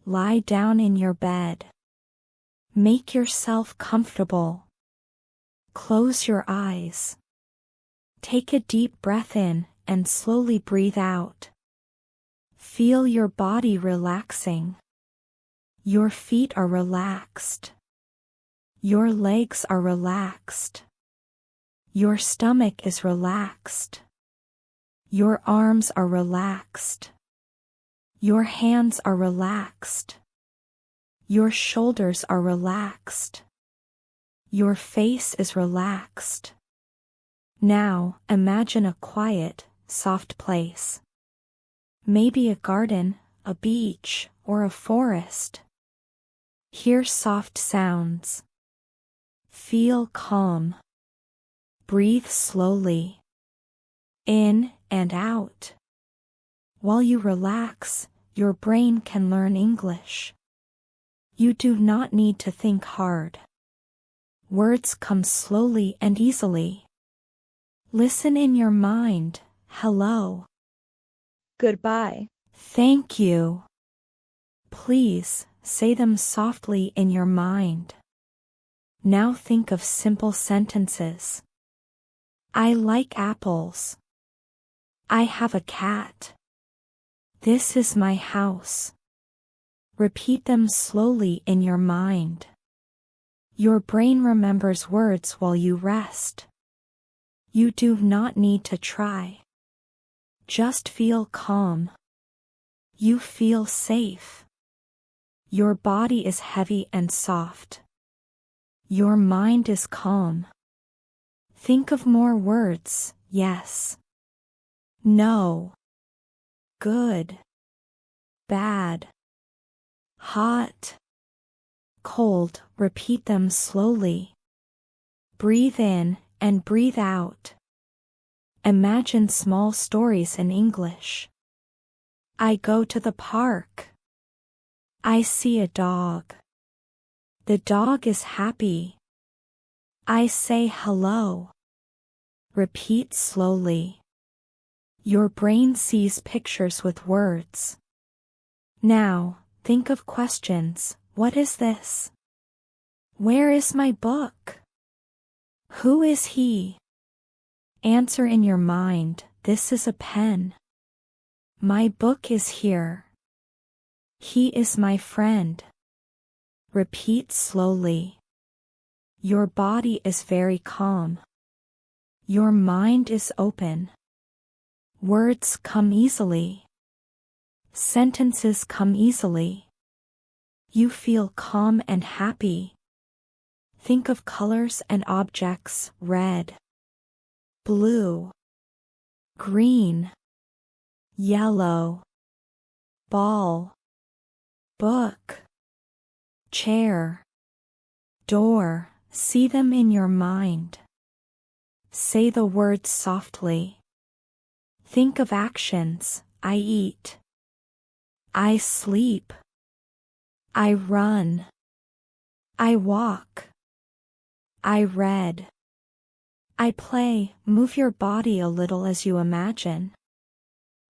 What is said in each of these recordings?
lie down in your bed. Make yourself comfortable. Close your eyes. Take a deep breath in and slowly breathe out. Feel your body relaxing. Your feet are relaxed. Your legs are relaxed. Your stomach is relaxed. Your arms are relaxed. Your hands are relaxed. Your shoulders are relaxed. Your face is relaxed. Now, imagine a quiet, soft place. Maybe a garden, a beach, or a forest. Hear soft sounds. Feel calm. Breathe slowly. In and out. While you relax, your brain can learn English. You do not need to think hard. Words come slowly and easily. Listen in your mind. Hello. Goodbye. Thank you. Please, say them softly in your mind. Now think of simple sentences. I like apples. I have a cat. This is my house. Repeat them slowly in your mind. Your brain remembers words while you rest. You do not need to try. Just feel calm. You feel safe. Your body is heavy and soft. Your mind is calm. Think of more words. Yes. No. Good. Bad. Hot. Cold. Repeat them slowly. Breathe in and breathe out. Imagine small stories in English. I go to the park. I see a dog. The dog is happy. I say hello. Repeat slowly. Your brain sees pictures with words. Now, think of questions. What is this? Where is my book? Who is he? Answer in your mind. This is a pen. My book is here. He is my friend. Repeat slowly. Your body is very calm. Your mind is open. Words come easily. Sentences come easily. You feel calm and happy. Think of colors and objects. Red, blue, green, yellow, ball, book, chair, door. See them in your mind. Say the words softly. Think of actions. I eat. I sleep. I run. I walk. I read. I play. Move your body a little as you imagine.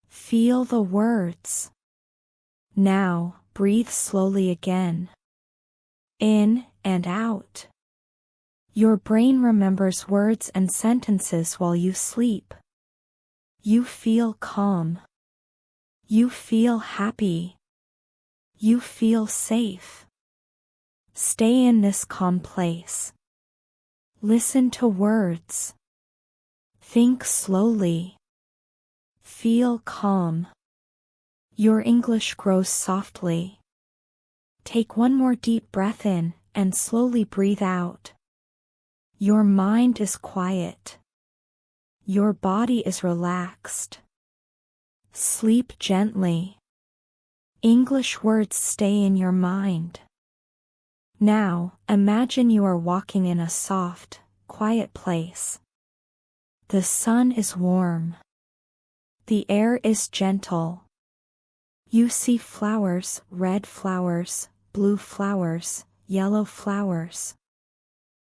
Feel the words. Now, breathe slowly again. In and out. Your brain remembers words and sentences while you sleep. You feel calm. You feel happy. You feel safe. Stay in this calm place. Listen to words. Think slowly. Feel calm. Your English grows softly. Take one more deep breath in and slowly breathe out. Your mind is quiet. Your body is relaxed. Sleep gently. English words stay in your mind. Now, imagine you are walking in a soft, quiet place. The sun is warm. The air is gentle. You see flowers, red flowers, blue flowers, yellow flowers.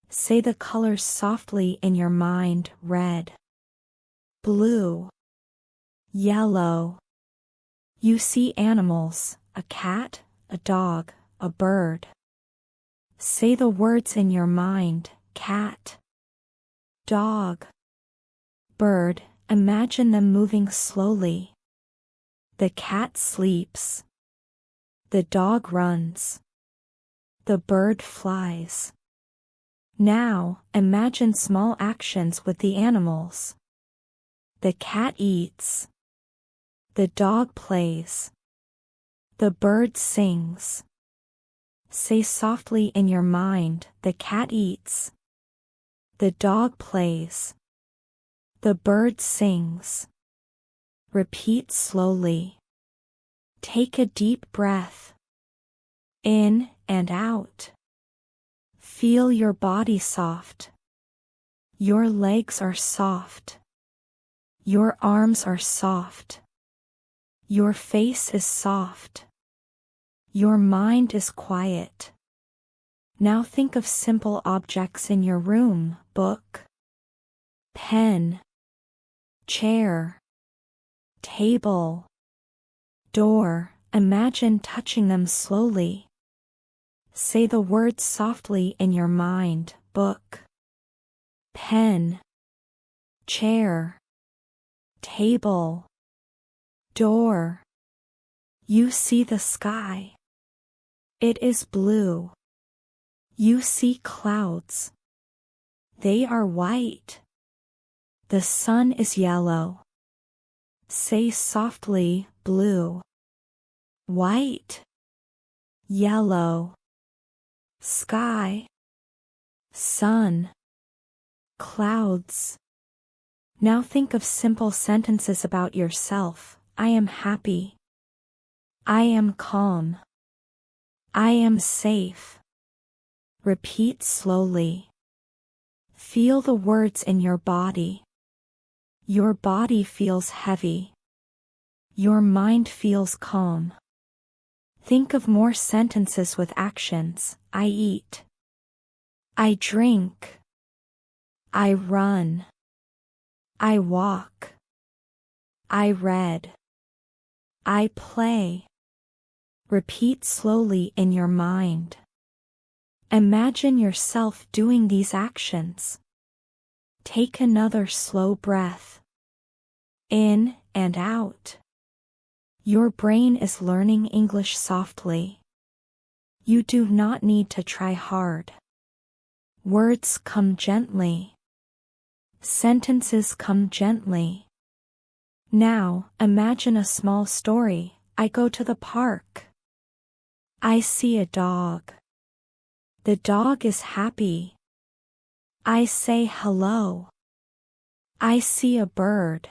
Say the colors softly in your mind. Red, blue, yellow. You see animals, a cat, a dog, a bird. Say the words in your mind: cat, dog, bird. Imagine them moving slowly. The cat sleeps. The dog runs. The bird flies. Now, imagine small actions with the animals. The cat eats. The dog plays. The bird sings. Say softly in your mind: the cat eats. The dog plays. The bird sings. Repeat slowly. Take a deep breath. In and out. Feel your body soft. Your legs are soft. Your arms are soft. Your face is soft. Your mind is quiet. Now think of simple objects in your room: book, pen, chair, table, door. Imagine touching them slowly. Say the words softly in your mind: book, pen, chair, table, door. You see the sky. It is blue. You see clouds. They are white. The sun is yellow. Say softly: blue, white, yellow, sky, sun, clouds. Now think of simple sentences about yourself: I am happy. I am calm. I am safe. Repeat slowly. Feel the words in your body. Your body feels heavy. Your mind feels calm. Think of more sentences with actions: I eat. I drink. I run. I walk. I read. I play. Repeat slowly in your mind. Imagine yourself doing these actions. Take another slow breath. In and out. Your brain is learning English softly. You do not need to try hard. Words come gently. Sentences come gently. Now, imagine a small story: I go to the park. I see a dog. The dog is happy. I say hello. I see a bird.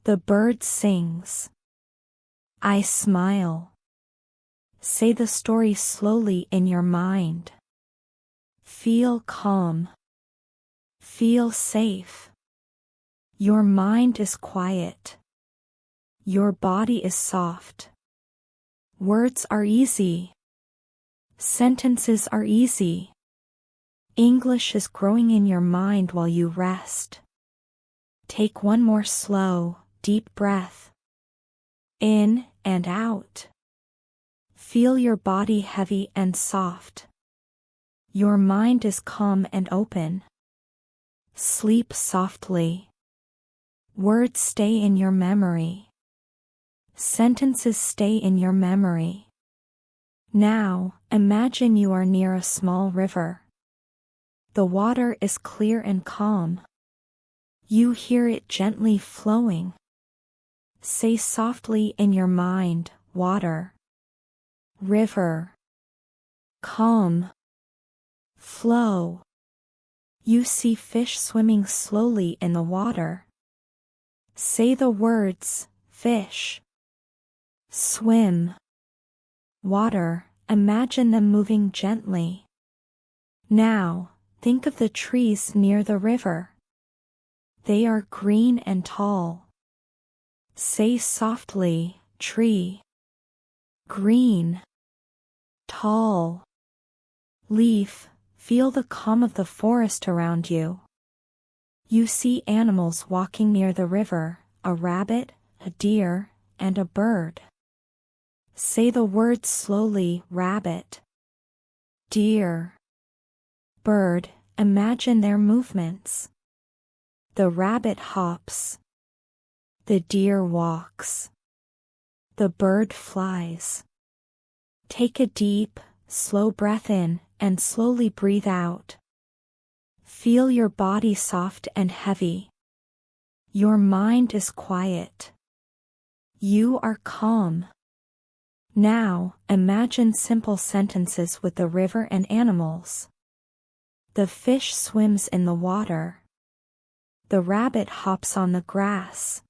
The bird sings. I smile. Say the story slowly in your mind. Feel calm. Feel safe. Your mind is quiet. Your body is soft. Words are easy. Sentences are easy. English is growing in your mind while you rest. Take one more slow, deep breath. In and out. Feel your body heavy and soft. Your mind is calm and open. Sleep softly. Words stay in your memory. Sentences stay in your memory. Now, imagine you are near a small river. The water is clear and calm. You hear it gently flowing. Say softly in your mind: water, river, calm, flow. You see fish swimming slowly in the water. Say the words: fish, swim, water. Imagine them moving gently. Now, think of the trees near the river. They are green and tall. Say softly: tree, green, tall, leaf. Feel the calm of the forest around you. You see animals walking near the river: a rabbit, a deer, and a bird. Say the words slowly: rabbit, deer, bird. Imagine their movements. The rabbit hops. The deer walks. The bird flies. Take a deep, slow breath in and slowly breathe out. Feel your body soft and heavy. Your mind is quiet. You are calm. Now, imagine simple sentences with the river and animals. The fish swims in the water. The rabbit hops on the grass.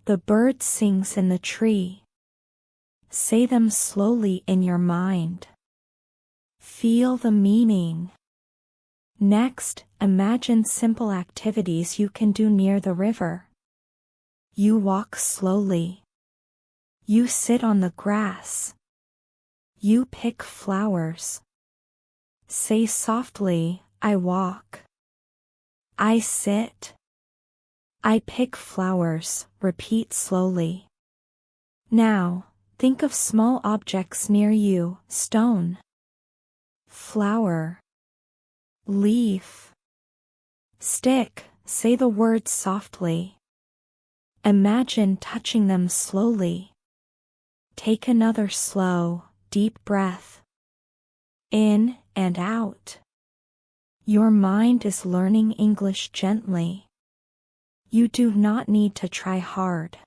The bird sings in the tree. Say them slowly in your mind. Feel the meaning. Next, imagine simple activities you can do near the river. You walk slowly. You sit on the grass. You pick flowers. Say softly, I walk. I sit. I pick flowers. Repeat slowly. Now, think of small objects near you: stone, flower, leaf, stick. Say the words softly. Imagine touching them slowly. Take another slow, deep breath. In and out. Your mind is learning English gently. You do not need to try hard.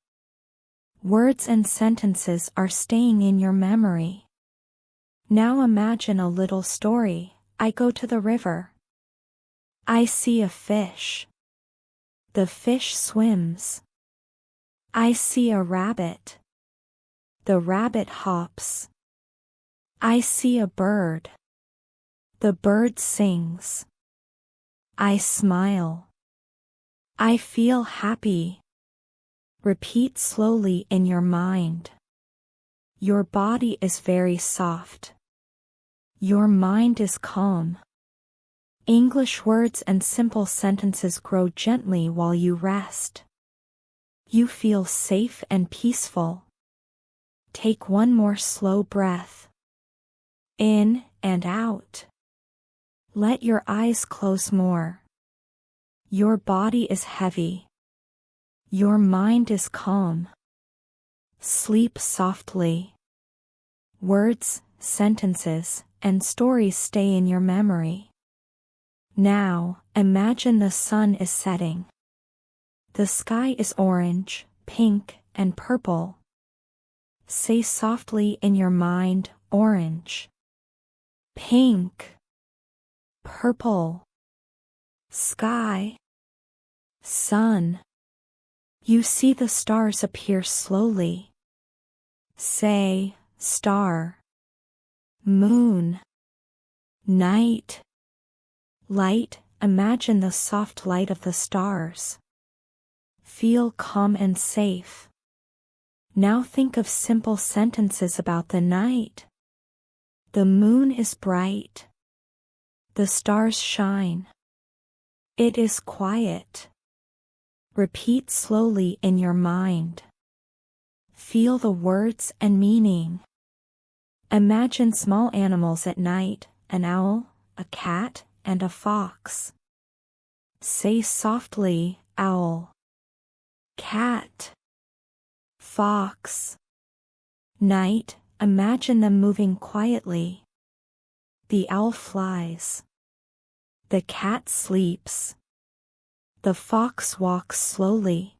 Words and sentences are staying in your memory. Now imagine a little story. I go to the river. I see a fish. The fish swims. I see a rabbit. The rabbit hops. I see a bird. The bird sings. I smile. I feel happy. Repeat slowly in your mind. Your body is very soft. Your mind is calm. English words and simple sentences grow gently while you rest. You feel safe and peaceful. Take one more slow breath. In and out. Let your eyes close more. Your body is heavy. Your mind is calm. Sleep softly. Words, sentences, and stories stay in your memory. Now, imagine the sun is setting. The sky is orange, pink, and purple. Say softly in your mind: orange, pink, purple, sky, sun. You see the stars appear slowly. Say, star, moon, night, light. Imagine the soft light of the stars. Feel calm and safe. Now think of simple sentences about the night. The moon is bright. The stars shine. It is quiet. Repeat slowly in your mind. Feel the words and meaning. Imagine small animals at night: an owl, a cat, and a fox. Say softly: owl, cat, fox. Night. Imagine them moving quietly. The owl flies. The cat sleeps. The fox walks slowly.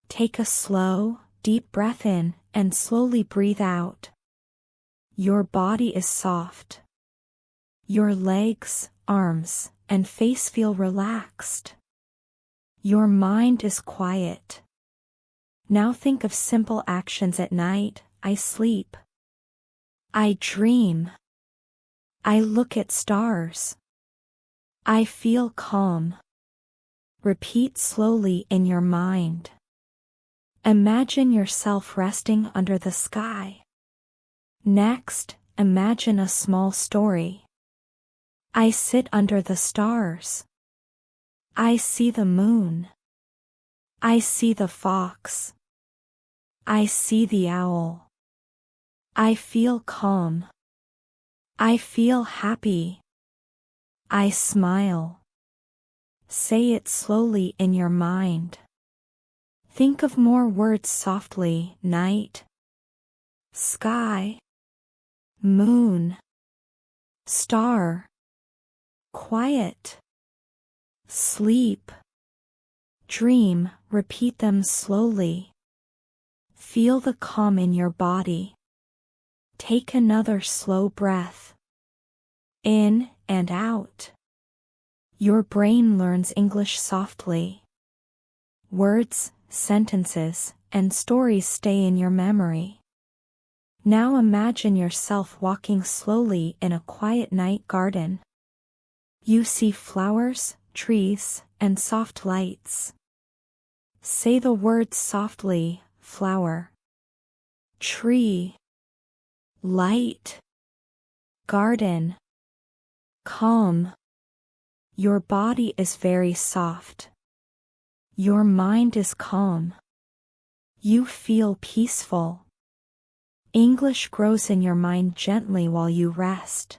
Take a slow, deep breath in and slowly breathe out. Your body is soft. Your legs, arms, and face feel relaxed. Your mind is quiet. Now think of simple actions at night. I sleep. I dream. I look at stars. I feel calm. Repeat slowly in your mind. Imagine yourself resting under the sky. Next, imagine a small story. I sit under the stars. I see the moon. I see the fox. I see the owl. I feel calm. I feel happy. I smile. Say it slowly in your mind. Think of more words softly: night, sky, moon, star, quiet, sleep, dream. Repeat them slowly. Feel the calm in your body. Take another slow breath. In and out. Your brain learns English softly. Words, sentences, and stories stay in your memory. Now imagine yourself walking slowly in a quiet night garden. You see flowers, trees, and soft lights. Say the words softly: flower, tree, light, garden, calm. Your body is very soft. Your mind is calm. You feel peaceful. English grows in your mind gently while you rest.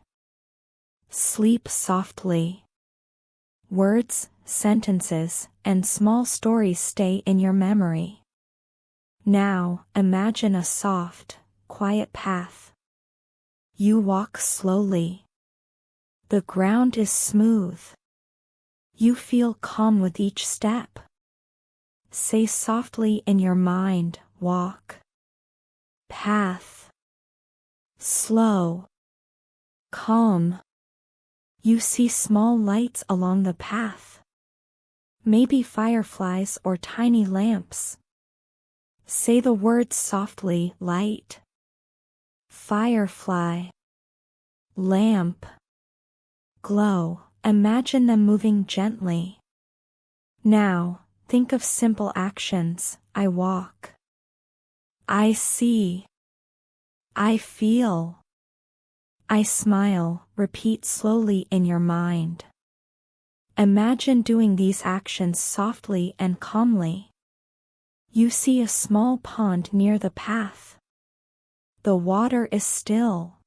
Sleep softly. Words, sentences, and small stories stay in your memory. Now, imagine a soft, quiet path. You walk slowly. The ground is smooth. You feel calm with each step. Say softly in your mind: walk, path, slow, calm. You see small lights along the path. Maybe fireflies or tiny lamps. Say the words softly: light, firefly, lamp, glow. Imagine them moving gently. Now, think of simple actions: I walk, I see, I feel, I smile. Repeat slowly in your mind. Imagine doing these actions softly and calmly. You see a small pond near the path. The water is still.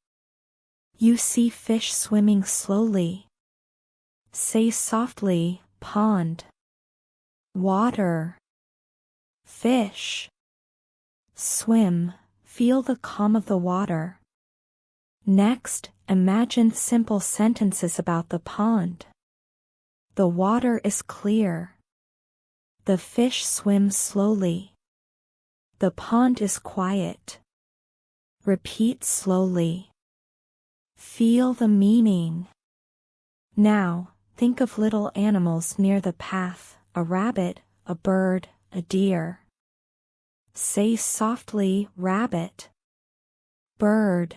You see fish swimming slowly. Say softly: pond, water, fish, swim. Feel the calm of the water. Next, imagine simple sentences about the pond. The water is clear. The fish swims slowly. The pond is quiet. Repeat slowly. Feel the meaning. Now, think of little animals near the path: a rabbit, a bird, a deer. Say softly: rabbit, bird,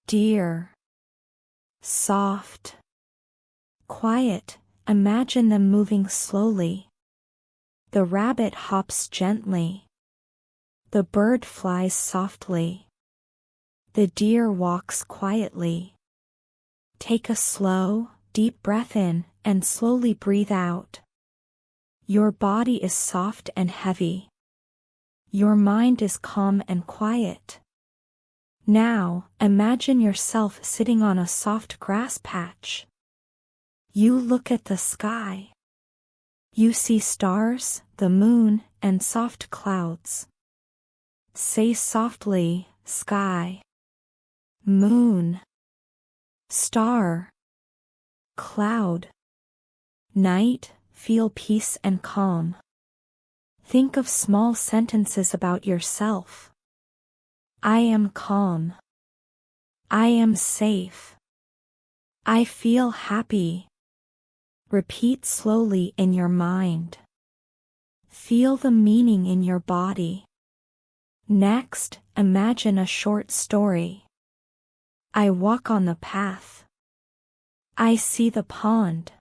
deer. Soft, quiet. Imagine them moving slowly. The rabbit hops gently. The bird flies softly. The deer walks quietly. Take a slow, deep breath in and slowly breathe out. Your body is soft and heavy. Your mind is calm and quiet. Now, imagine yourself sitting on a soft grass patch. You look at the sky. You see stars, the moon, and soft clouds. Say softly: sky, moon, star, cloud, night. Feel peace and calm. Think of small sentences about yourself. I am calm. I am safe. I feel happy. Repeat slowly in your mind. Feel the meaning in your body. Next, imagine a short story. I walk on the path. I see the pond.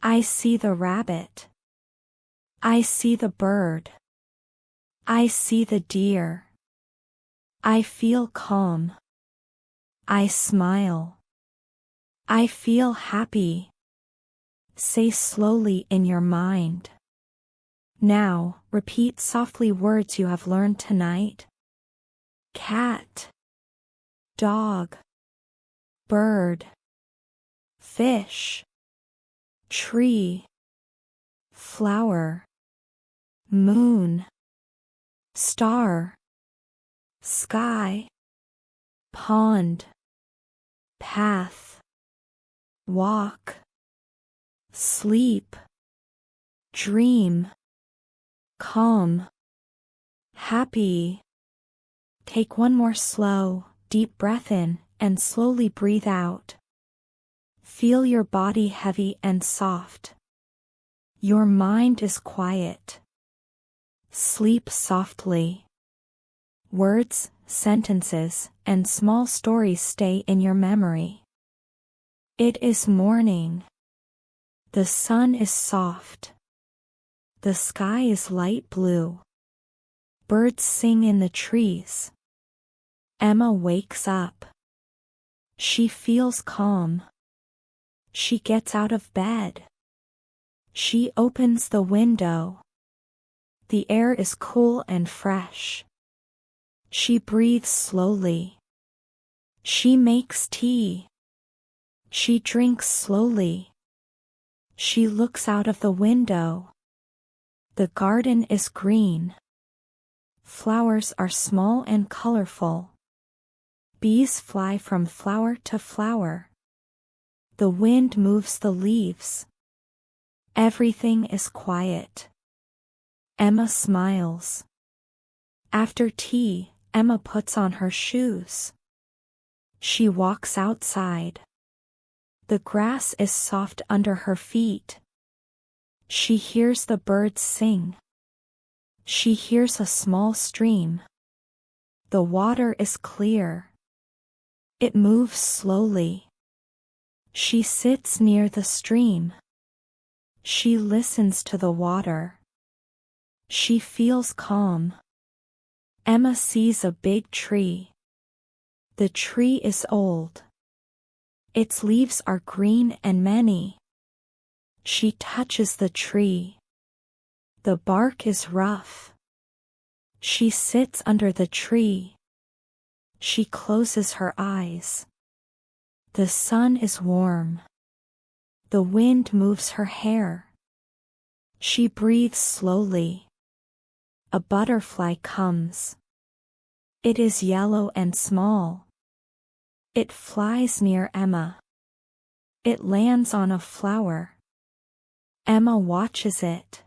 I see the rabbit. I see the bird. I see the deer. I feel calm. I smile. I feel happy. Say slowly in your mind. Now, repeat softly words you have learned tonight. cat, dog, bird, fish, tree, flower, moon, star, sky, pond, path, walk, sleep, dream, calm, happy. Take one more slow, deep breath in and slowly breathe out. Feel your body heavy and soft. Your mind is quiet. Sleep softly. Words, sentences, and small stories stay in your memory. It is morning. The sun is soft. The sky is light blue. Birds sing in the trees. Emma wakes up. She feels calm. She gets out of bed. She opens the window. The air is cool and fresh. She breathes slowly. She makes tea. She drinks slowly. She looks out of the window. The garden is green. Flowers are small and colorful. Bees fly from flower to flower. The wind moves the leaves. Everything is quiet. Emma smiles. After tea, Emma puts on her shoes. She walks outside. The grass is soft under her feet. She hears the birds sing. She hears a small stream. The water is clear. It moves slowly. She sits near the stream. She listens to the water. She feels calm. Emma sees a big tree. The tree is old. Its leaves are green and many. She touches the tree. The bark is rough. She sits under the tree. She closes her eyes. The sun is warm. The wind moves her hair. She breathes slowly. A butterfly comes. It is yellow and small. It flies near Emma. It lands on a flower. Emma watches it.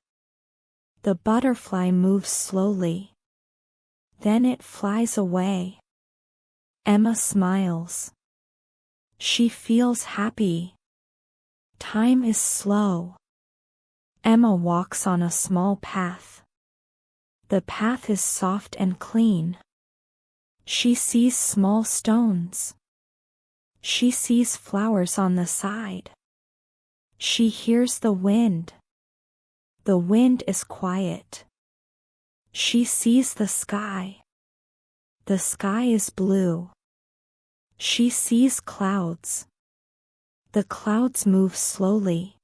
The butterfly moves slowly. Then it flies away. Emma smiles. She feels happy. Time is slow. Emma walks on a small path. The path is soft and clean. She sees small stones. She sees flowers on the side. She hears the wind. The wind is quiet. She sees the sky. The sky is blue. She sees clouds. The clouds move slowly.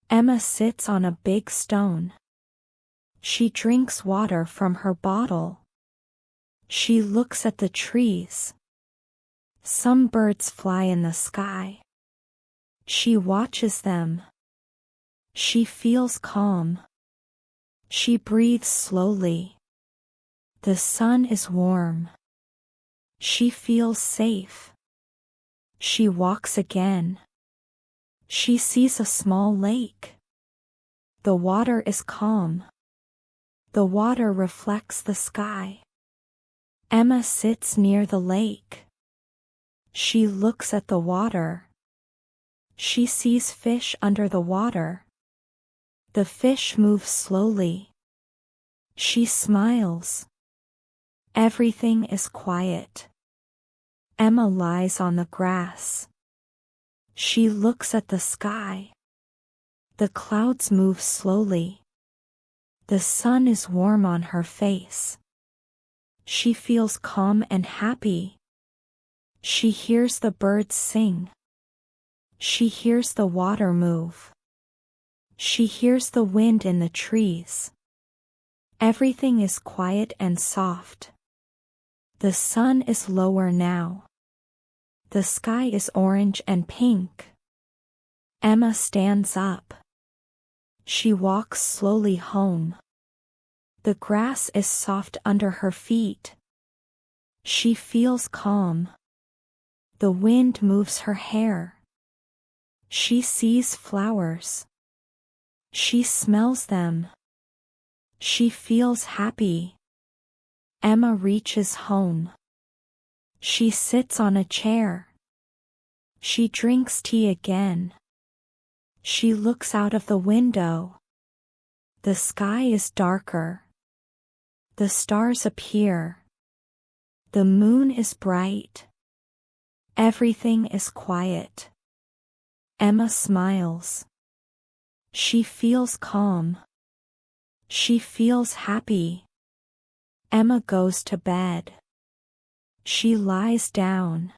Emma sits on a big stone. She drinks water from her bottle. She looks at the trees. Some birds fly in the sky. She watches them. She feels calm. She breathes slowly. The sun is warm. She feels safe. She walks again. She sees a small lake. The water is calm. The water reflects the sky. Emma sits near the lake. She looks at the water. She sees fish under the water. The fish move slowly. She smiles. Everything is quiet. Emma lies on the grass. She looks at the sky. The clouds move slowly. The sun is warm on her face. She feels calm and happy. She hears the birds sing. She hears the water move. She hears the wind in the trees. Everything is quiet and soft. The sun is lower now. The sky is orange and pink. Emma stands up. She walks slowly home. The grass is soft under her feet. She feels calm. The wind moves her hair. She sees flowers. She smells them. She feels happy. Emma reaches home. She sits on a chair. She drinks tea again. She looks out of the window. The sky is darker. The stars appear. The moon is bright. Everything is quiet. Emma smiles. She feels calm. She feels happy. Emma goes to bed. She lies down.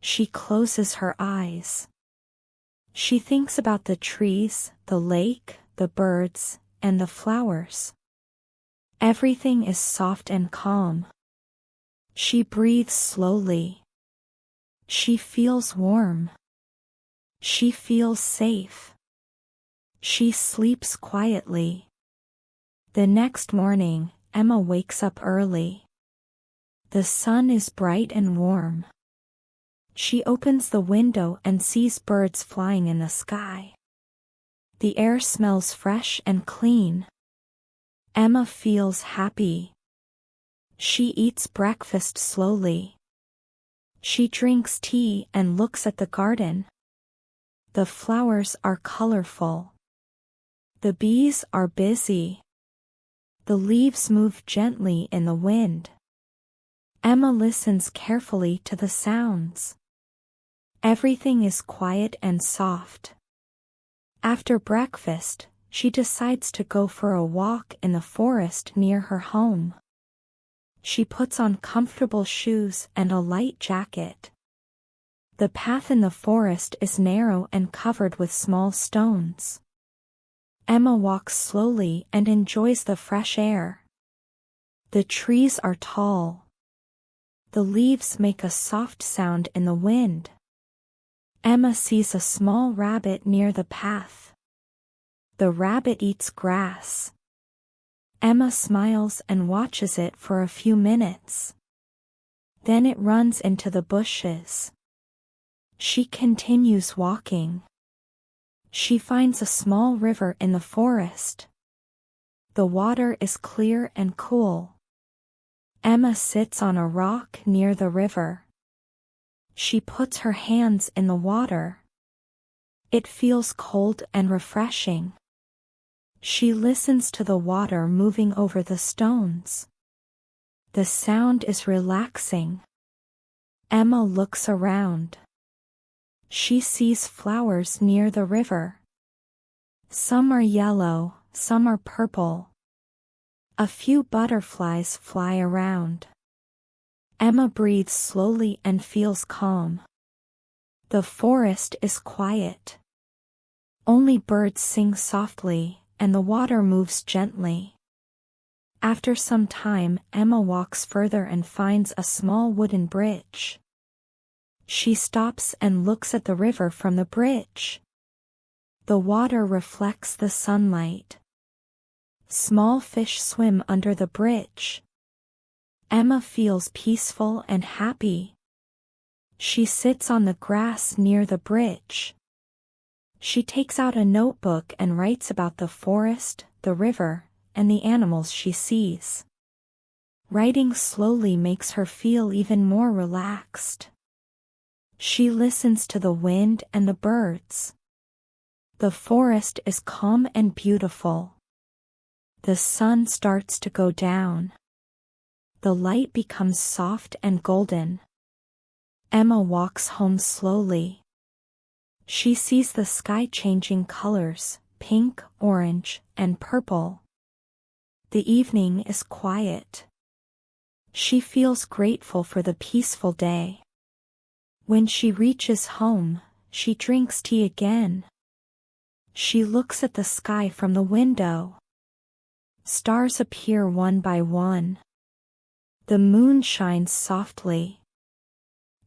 She closes her eyes. She thinks about the trees, the lake, the birds, and the flowers. Everything is soft and calm. She breathes slowly. She feels warm. She feels safe. She sleeps quietly. The next morning, Emma wakes up early. The sun is bright and warm. She opens the window and sees birds flying in the sky. The air smells fresh and clean. Emma feels happy. She eats breakfast slowly. She drinks tea and looks at the garden. The flowers are colorful. The bees are busy. The leaves move gently in the wind. Emma listens carefully to the sounds. Everything is quiet and soft. After breakfast, she decides to go for a walk in the forest near her home. She puts on comfortable shoes and a light jacket. The path in the forest is narrow and covered with small stones. Emma walks slowly and enjoys the fresh air. The trees are tall. The leaves make a soft sound in the wind. Emma sees a small rabbit near the path. The rabbit eats grass. Emma smiles and watches it for a few minutes. Then it runs into the bushes. She continues walking. She finds a small river in the forest. The water is clear and cool. Emma sits on a rock near the river. She puts her hands in the water. It feels cold and refreshing. She listens to the water moving over the stones. The sound is relaxing. Emma looks around. She sees flowers near the river. Some are yellow, some are purple. A few butterflies fly around. Emma breathes slowly and feels calm. The forest is quiet. Only birds sing softly, and the water moves gently. After some time, Emma walks further and finds a small wooden bridge. She stops and looks at the river from the bridge. The water reflects the sunlight. Small fish swim under the bridge. Emma feels peaceful and happy. She sits on the grass near the bridge. She takes out a notebook and writes about the forest, the river, and the animals she sees. Writing slowly makes her feel even more relaxed. She listens to the wind and the birds. The forest is calm and beautiful. The sun starts to go down. The light becomes soft and golden. Emma walks home slowly. She sees the sky changing colors, pink, orange, and purple. The evening is quiet. She feels grateful for the peaceful day. When she reaches home, she drinks tea again. She looks at the sky from the window. Stars appear one by one. The moon shines softly.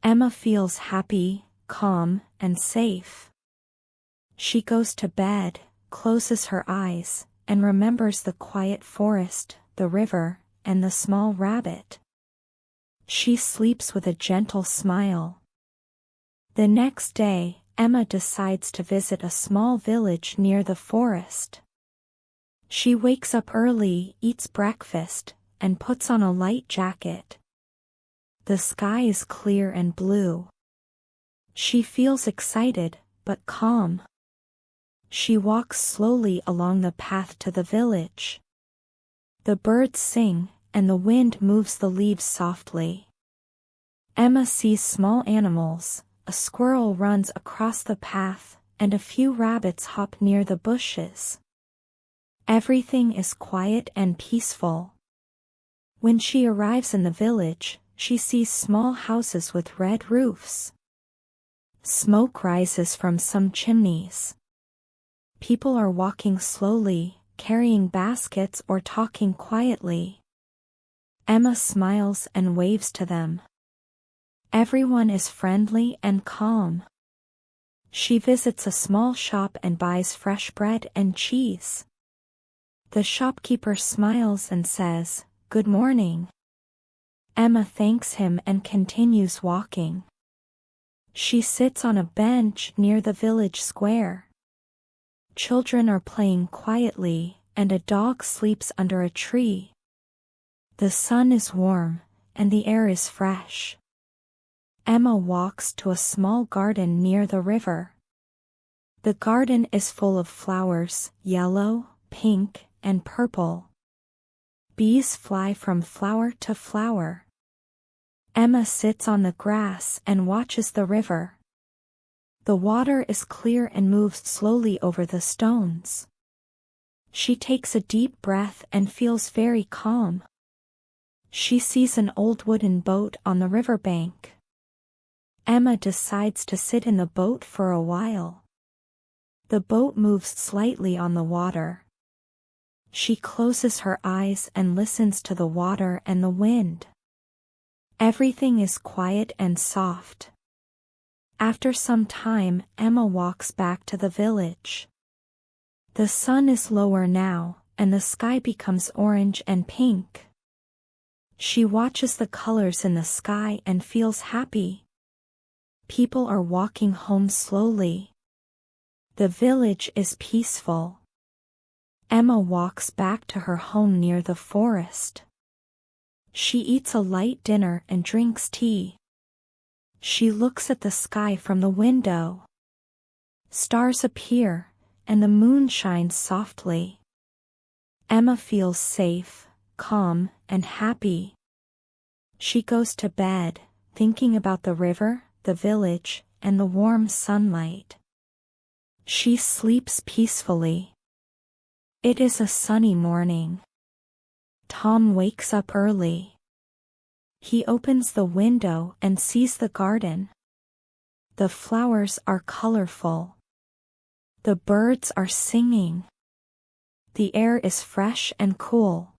Emma feels happy, calm, and safe. She goes to bed, closes her eyes, and remembers the quiet forest, the river, and the small rabbit. She sleeps with a gentle smile. The next day, Emma decides to visit a small village near the forest. She wakes up early, eats breakfast, and puts on a light jacket. The sky is clear and blue. She feels excited, but calm. She walks slowly along the path to the village. The birds sing, and the wind moves the leaves softly. Emma sees small animals. A squirrel runs across the path, and a few rabbits hop near the bushes. Everything is quiet and peaceful. When she arrives in the village, she sees small houses with red roofs. Smoke rises from some chimneys. People are walking slowly, carrying baskets or talking quietly. Emma smiles and waves to them. Everyone is friendly and calm. She visits a small shop and buys fresh bread and cheese. The shopkeeper smiles and says, "Good morning." Emma thanks him and continues walking. She sits on a bench near the village square. Children are playing quietly, and a dog sleeps under a tree. The sun is warm, and the air is fresh. Emma walks to a small garden near the river. The garden is full of flowers, yellow, pink, and purple. Bees fly from flower to flower. Emma sits on the grass and watches the river. The water is clear and moves slowly over the stones. She takes a deep breath and feels very calm. She sees an old wooden boat on the riverbank. Emma decides to sit in the boat for a while. The boat moves slightly on the water. She closes her eyes and listens to the water and the wind. Everything is quiet and soft. After some time, Emma walks back to the village. The sun is lower now, and the sky becomes orange and pink. She watches the colors in the sky and feels happy. People are walking home slowly. The village is peaceful. Emma walks back to her home near the forest. She eats a light dinner and drinks tea. She looks at the sky from the window. Stars appear, and the moon shines softly. Emma feels safe, calm, and happy. She goes to bed, thinking about the river, the village, and the warm sunlight. She sleeps peacefully. It is a sunny morning. Tom wakes up early. He opens the window and sees the garden. The flowers are colorful. The birds are singing. The air is fresh and cool.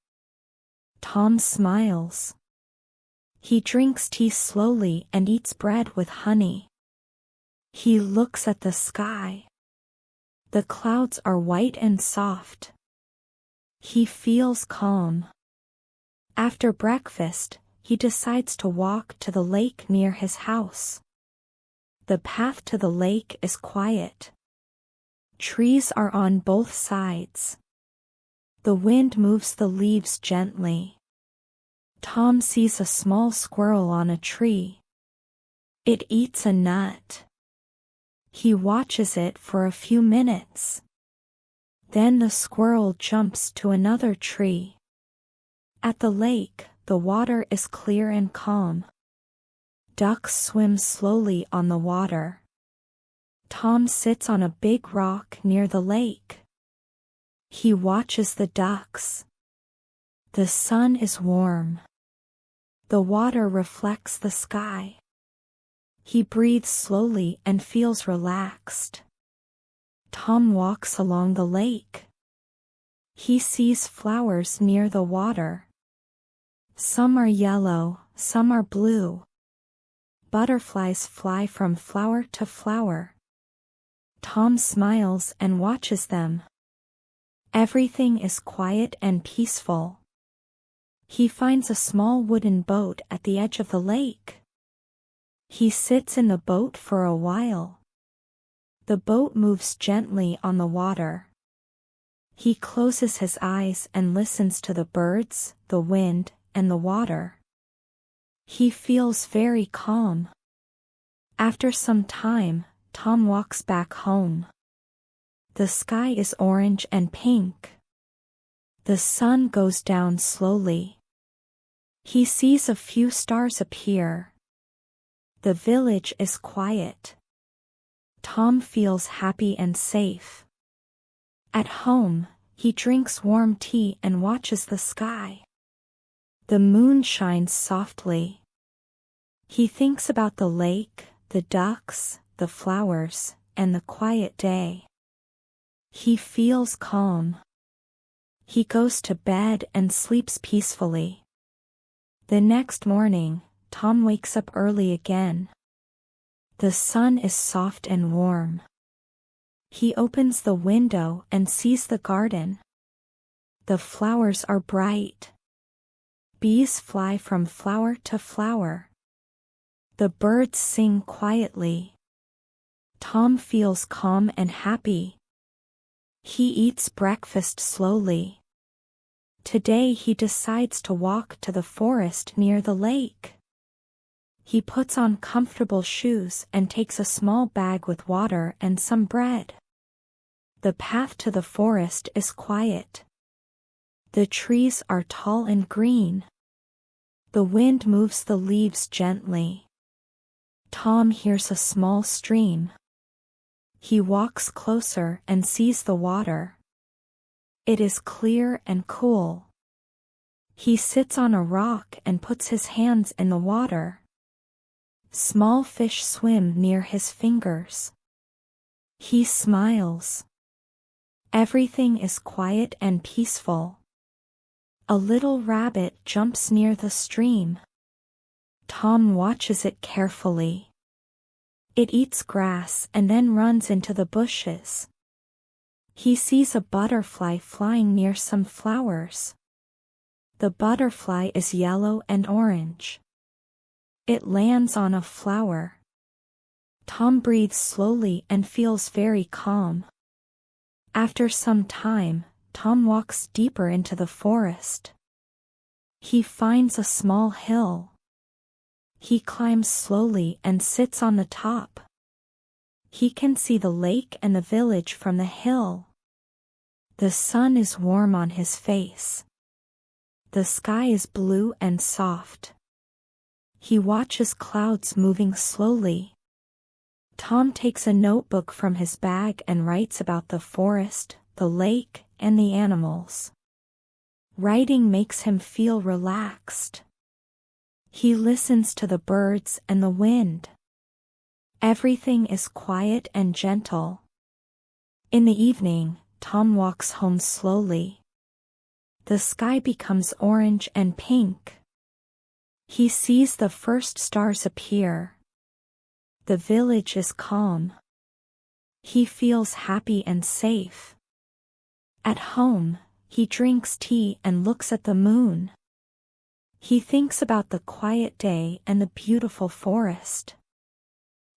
Tom smiles. He drinks tea slowly and eats bread with honey. He looks at the sky. The clouds are white and soft. He feels calm. After breakfast, he decides to walk to the lake near his house. The path to the lake is quiet. Trees are on both sides. The wind moves the leaves gently. Tom sees a small squirrel on a tree. It eats a nut. He watches it for a few minutes. Then the squirrel jumps to another tree. At the lake, the water is clear and calm. Ducks swim slowly on the water. Tom sits on a big rock near the lake. He watches the ducks. The sun is warm. The water reflects the sky. He breathes slowly and feels relaxed. Tom walks along the lake. He sees flowers near the water. Some are yellow, some are blue. Butterflies fly from flower to flower. Tom smiles and watches them. Everything is quiet and peaceful. He finds a small wooden boat at the edge of the lake. He sits in the boat for a while. The boat moves gently on the water. He closes his eyes and listens to the birds, the wind, and the water. He feels very calm. After some time, Tom walks back home. The sky is orange and pink. The sun goes down slowly. He sees a few stars appear. The village is quiet. Tom feels happy and safe. At home, he drinks warm tea and watches the sky. The moon shines softly. He thinks about the lake, the ducks, the flowers, and the quiet day. He feels calm. He goes to bed and sleeps peacefully. The next morning, Tom wakes up early again. The sun is soft and warm. He opens the window and sees the garden. The flowers are bright. Bees fly from flower to flower. The birds sing quietly. Tom feels calm and happy. He eats breakfast slowly. Today he decides to walk to the forest near the lake. He puts on comfortable shoes and takes a small bag with water and some bread. The path to the forest is quiet. The trees are tall and green. The wind moves the leaves gently. Tom hears a small stream. He walks closer and sees the water. It is clear and cool. He sits on a rock and puts his hands in the water. Small fish swim near his fingers. He smiles. Everything is quiet and peaceful. A little rabbit jumps near the stream. Tom watches it carefully. It eats grass and then runs into the bushes. He sees a butterfly flying near some flowers. The butterfly is yellow and orange. It lands on a flower. Tom breathes slowly and feels very calm. After some time, Tom walks deeper into the forest. He finds a small hill. He climbs slowly and sits on the top. He can see the lake and the village from the hill. The sun is warm on his face. The sky is blue and soft. He watches clouds moving slowly. Tom takes a notebook from his bag and writes about the forest, the lake, and the animals. Writing makes him feel relaxed. He listens to the birds and the wind. Everything is quiet and gentle. In the evening, Tom walks home slowly. The sky becomes orange and pink. He sees the first stars appear. The village is calm. He feels happy and safe. At home, he drinks tea and looks at the moon. He thinks about the quiet day and the beautiful forest.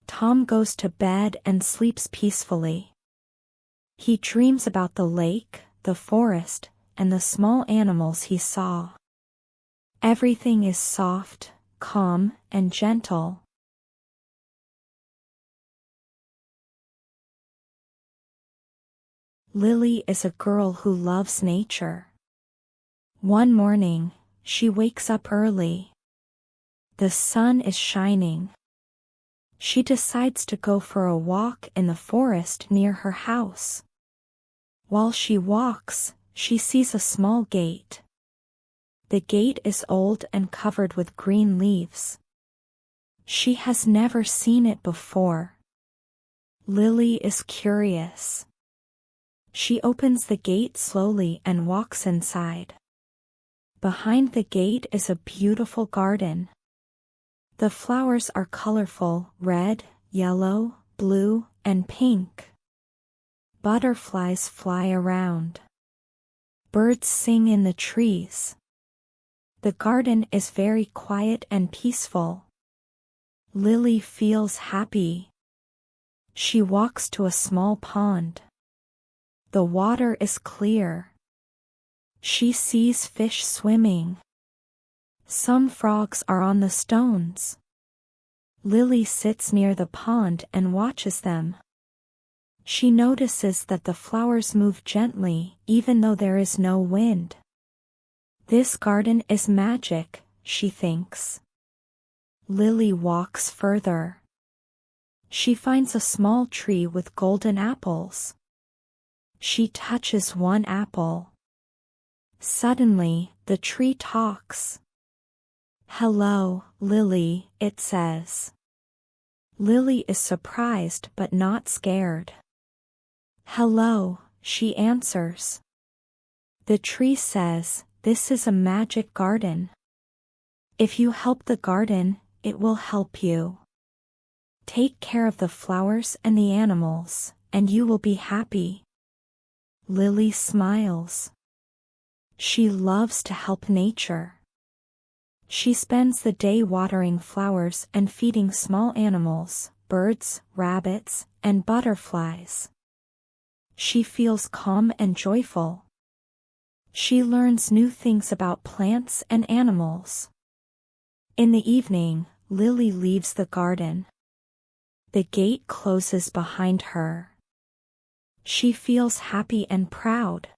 Tom goes to bed and sleeps peacefully. He dreams about the lake, the forest, and the small animals he saw. Everything is soft, calm, and gentle. Lily is a girl who loves nature. One morning, she wakes up early. The sun is shining. She decides to go for a walk in the forest near her house. While she walks, she sees a small gate. The gate is old and covered with green leaves. She has never seen it before. Lily is curious. She opens the gate slowly and walks inside. Behind the gate is a beautiful garden. The flowers are colorful: red, yellow, blue, and pink. Butterflies fly around. Birds sing in the trees. The garden is very quiet and peaceful. Lily feels happy. She walks to a small pond. The water is clear. She sees fish swimming. Some frogs are on the stones. Lily sits near the pond and watches them. She notices that the flowers move gently, even though there is no wind. This garden is magic, she thinks. Lily walks further. She finds a small tree with golden apples. She touches one apple. Suddenly, the tree talks. "Hello, Lily," it says. Lily is surprised but not scared. "Hello," she answers. The tree says, "This is a magic garden. If you help the garden, it will help you. Take care of the flowers and the animals, and you will be happy." Lily smiles. She loves to help nature. She spends the day watering flowers and feeding small animals, birds, rabbits, and butterflies. She feels calm and joyful. She learns new things about plants and animals. In the evening, Lily leaves the garden. The gate closes behind her. She feels happy and proud.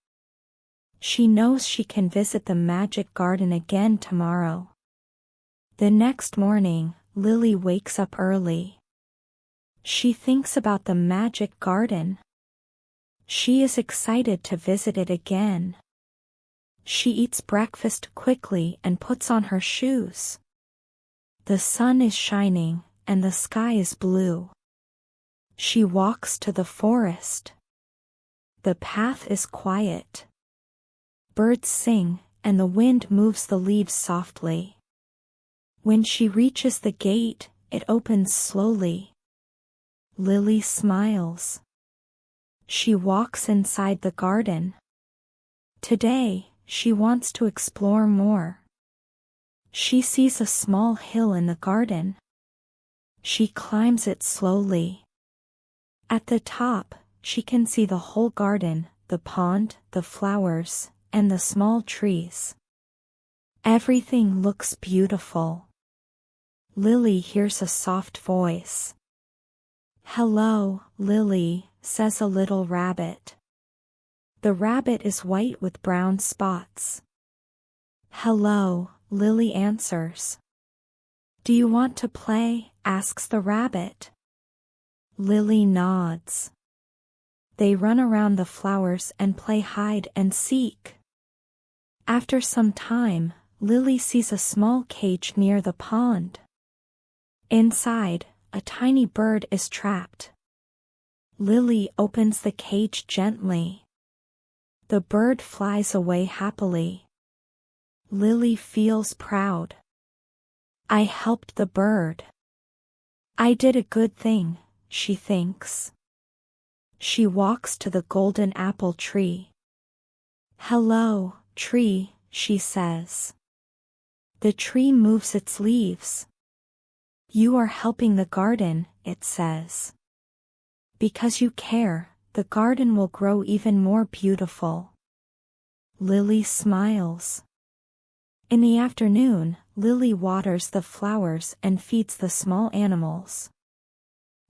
She knows she can visit the magic garden again tomorrow. The next morning, Lily wakes up early. She thinks about the magic garden. She is excited to visit it again. She eats breakfast quickly and puts on her shoes. The sun is shining, and the sky is blue. She walks to the forest. The path is quiet. Birds sing, and the wind moves the leaves softly. When she reaches the gate, it opens slowly. Lily smiles. She walks inside the garden. Today, she wants to explore more. She sees a small hill in the garden. She climbs it slowly. At the top, she can see the whole garden, the pond, the flowers, and the small trees. Everything looks beautiful. Lily hears a soft voice. "Hello, Lily," says a little rabbit. The rabbit is white with brown spots. "Hello," Lily answers. "Do you want to play?" asks the rabbit. Lily nods. They run around the flowers and play hide and seek. After some time, Lily sees a small cage near the pond. Inside, a tiny bird is trapped. Lily opens the cage gently. The bird flies away happily. Lily feels proud. "I helped the bird. I did a good thing," she thinks. She walks to the golden apple tree. "Hello, tree," she says. The tree moves its leaves. "You are helping the garden," it says. "Because you care, the garden will grow even more beautiful." Lily smiles. In the afternoon, Lily waters the flowers and feeds the small animals.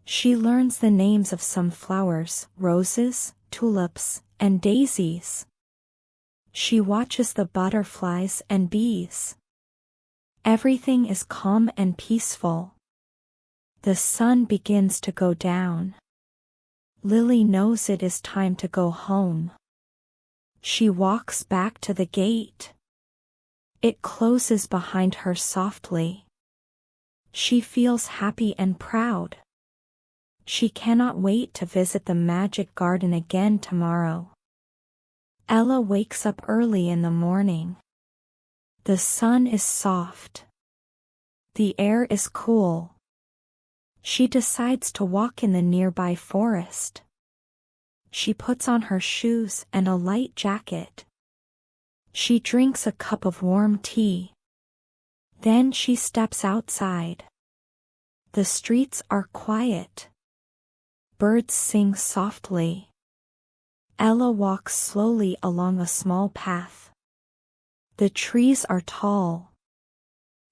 She learns the names of some flowers: roses, tulips, and daisies. She watches the butterflies and bees. Everything is calm and peaceful. The sun begins to go down. Lily knows it is time to go home. She walks back to the gate. It closes behind her softly. She feels happy and proud. She cannot wait to visit the magic garden again tomorrow. Ella wakes up early in the morning. The sun is soft. The air is cool. She decides to walk in the nearby forest. She puts on her shoes and a light jacket. She drinks a cup of warm tea. Then she steps outside. The streets are quiet. Birds sing softly. Ella walks slowly along a small path. The trees are tall.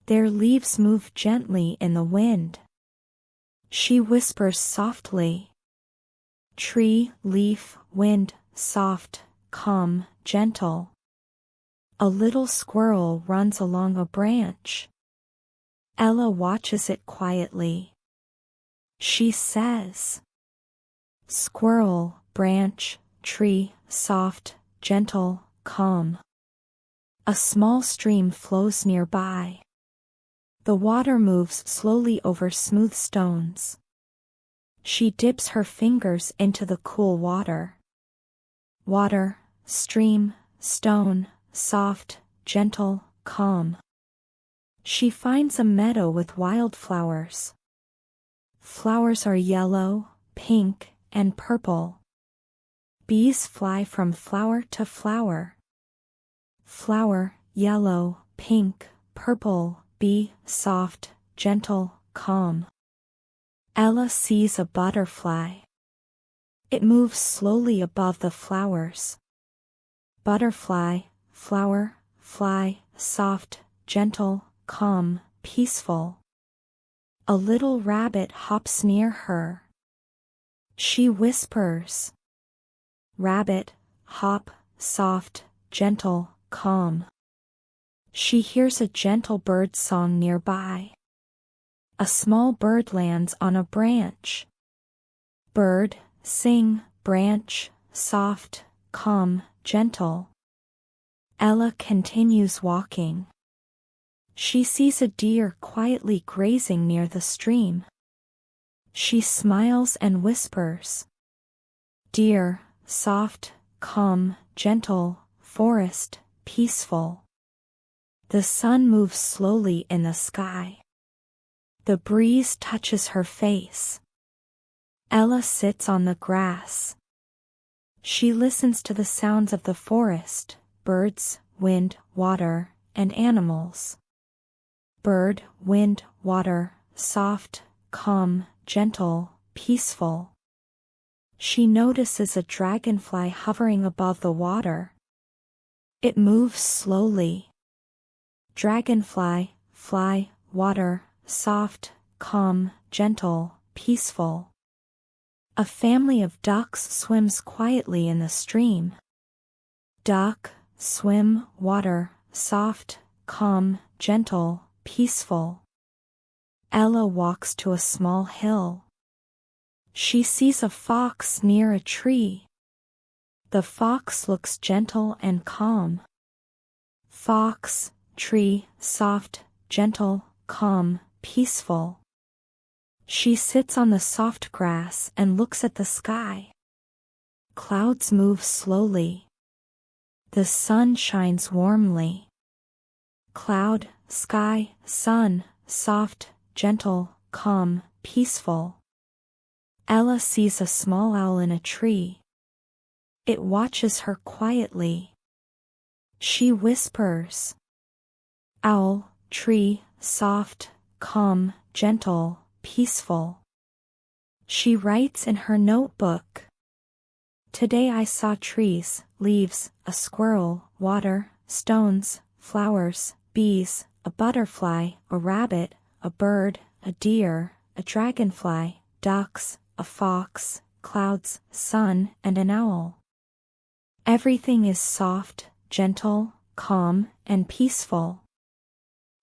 Their leaves move gently in the wind. She whispers softly. Tree, leaf, wind, soft, calm, gentle. A little squirrel runs along a branch. Ella watches it quietly. She says, "Squirrel, branch, tree, soft, gentle, calm." A small stream flows nearby. The water moves slowly over smooth stones. She dips her fingers into the cool water. Water, stream, stone, soft, gentle, calm. She finds a meadow with wildflowers. Flowers are yellow, pink, and purple. Bees fly from flower to flower. Flower, yellow, pink, purple, bee, soft, gentle, calm. Ella sees a butterfly. It moves slowly above the flowers. Butterfly, flower, fly, soft, gentle, calm, peaceful. A little rabbit hops near her. She whispers, "Rabbit, hop, soft, gentle, calm." She hears a gentle bird song nearby. A small bird lands on a branch. Bird, sing, branch, soft, calm, gentle. Ella continues walking. She sees a deer quietly grazing near the stream. She smiles and whispers, "Deer, soft, calm, gentle, forest, peaceful." The sun moves slowly in the sky. The breeze touches her face. Ella sits on the grass. She listens to the sounds of the forest, birds, wind, water, and animals. Bird, wind, water, soft, calm, gentle, peaceful. She notices a dragonfly hovering above the water. It moves slowly. Dragonfly, fly, water, soft, calm, gentle, peaceful. A family of ducks swims quietly in the stream. Duck, swim, water, soft, calm, gentle, peaceful. Ella walks to a small hill. She sees a fox near a tree. The fox looks gentle and calm. Fox, tree, soft, gentle, calm, peaceful. She sits on the soft grass and looks at the sky. Clouds move slowly. The sun shines warmly. Cloud, sky, sun, soft, gentle, calm, peaceful. Ella sees a small owl in a tree. It watches her quietly. She whispers, "Owl, tree, soft, calm, gentle, peaceful." She writes in her notebook, "Today I saw trees, leaves, a squirrel, water, stones, flowers, bees, a butterfly, a rabbit, a bird, a deer, a dragonfly, ducks, a fox, clouds, sun, and an owl. Everything is soft, gentle, calm, and peaceful."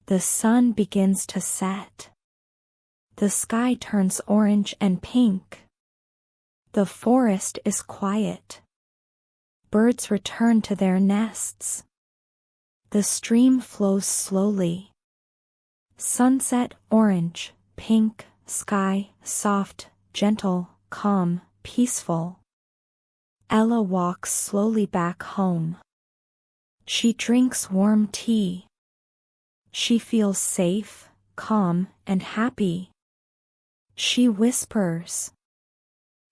The sun begins to set. The sky turns orange and pink. The forest is quiet. Birds return to their nests. The stream flows slowly. Sunset, orange, pink, sky, soft, gentle, calm, peaceful. Ella walks slowly back home. She drinks warm tea. She feels safe, calm, and happy. She whispers.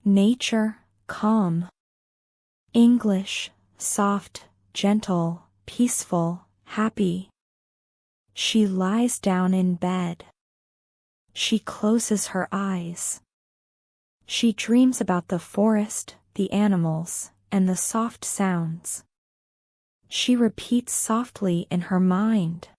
Nature, calm. English, soft, gentle, peaceful, happy. She lies down in bed. She closes her eyes. She dreams about the forest, the animals, and the soft sounds. She repeats softly in her mind.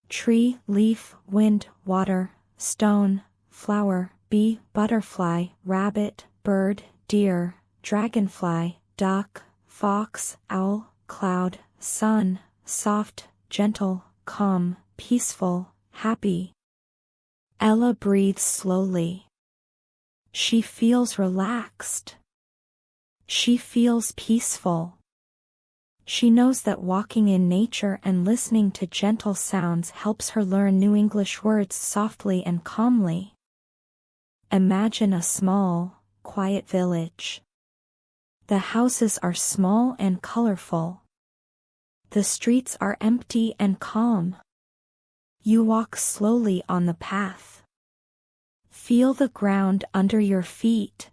Tree, leaf, wind, water, stone, flower, bee, butterfly, rabbit, bird, deer, dragonfly, duck, fox, owl, cloud, sun, soft, gentle, calm, peaceful, happy. Ella breathes slowly. She feels relaxed. She feels peaceful. She knows that walking in nature and listening to gentle sounds helps her learn new English words softly and calmly. Imagine a small, quiet village. The houses are small and colorful. The streets are empty and calm. You walk slowly on the path. Feel the ground under your feet.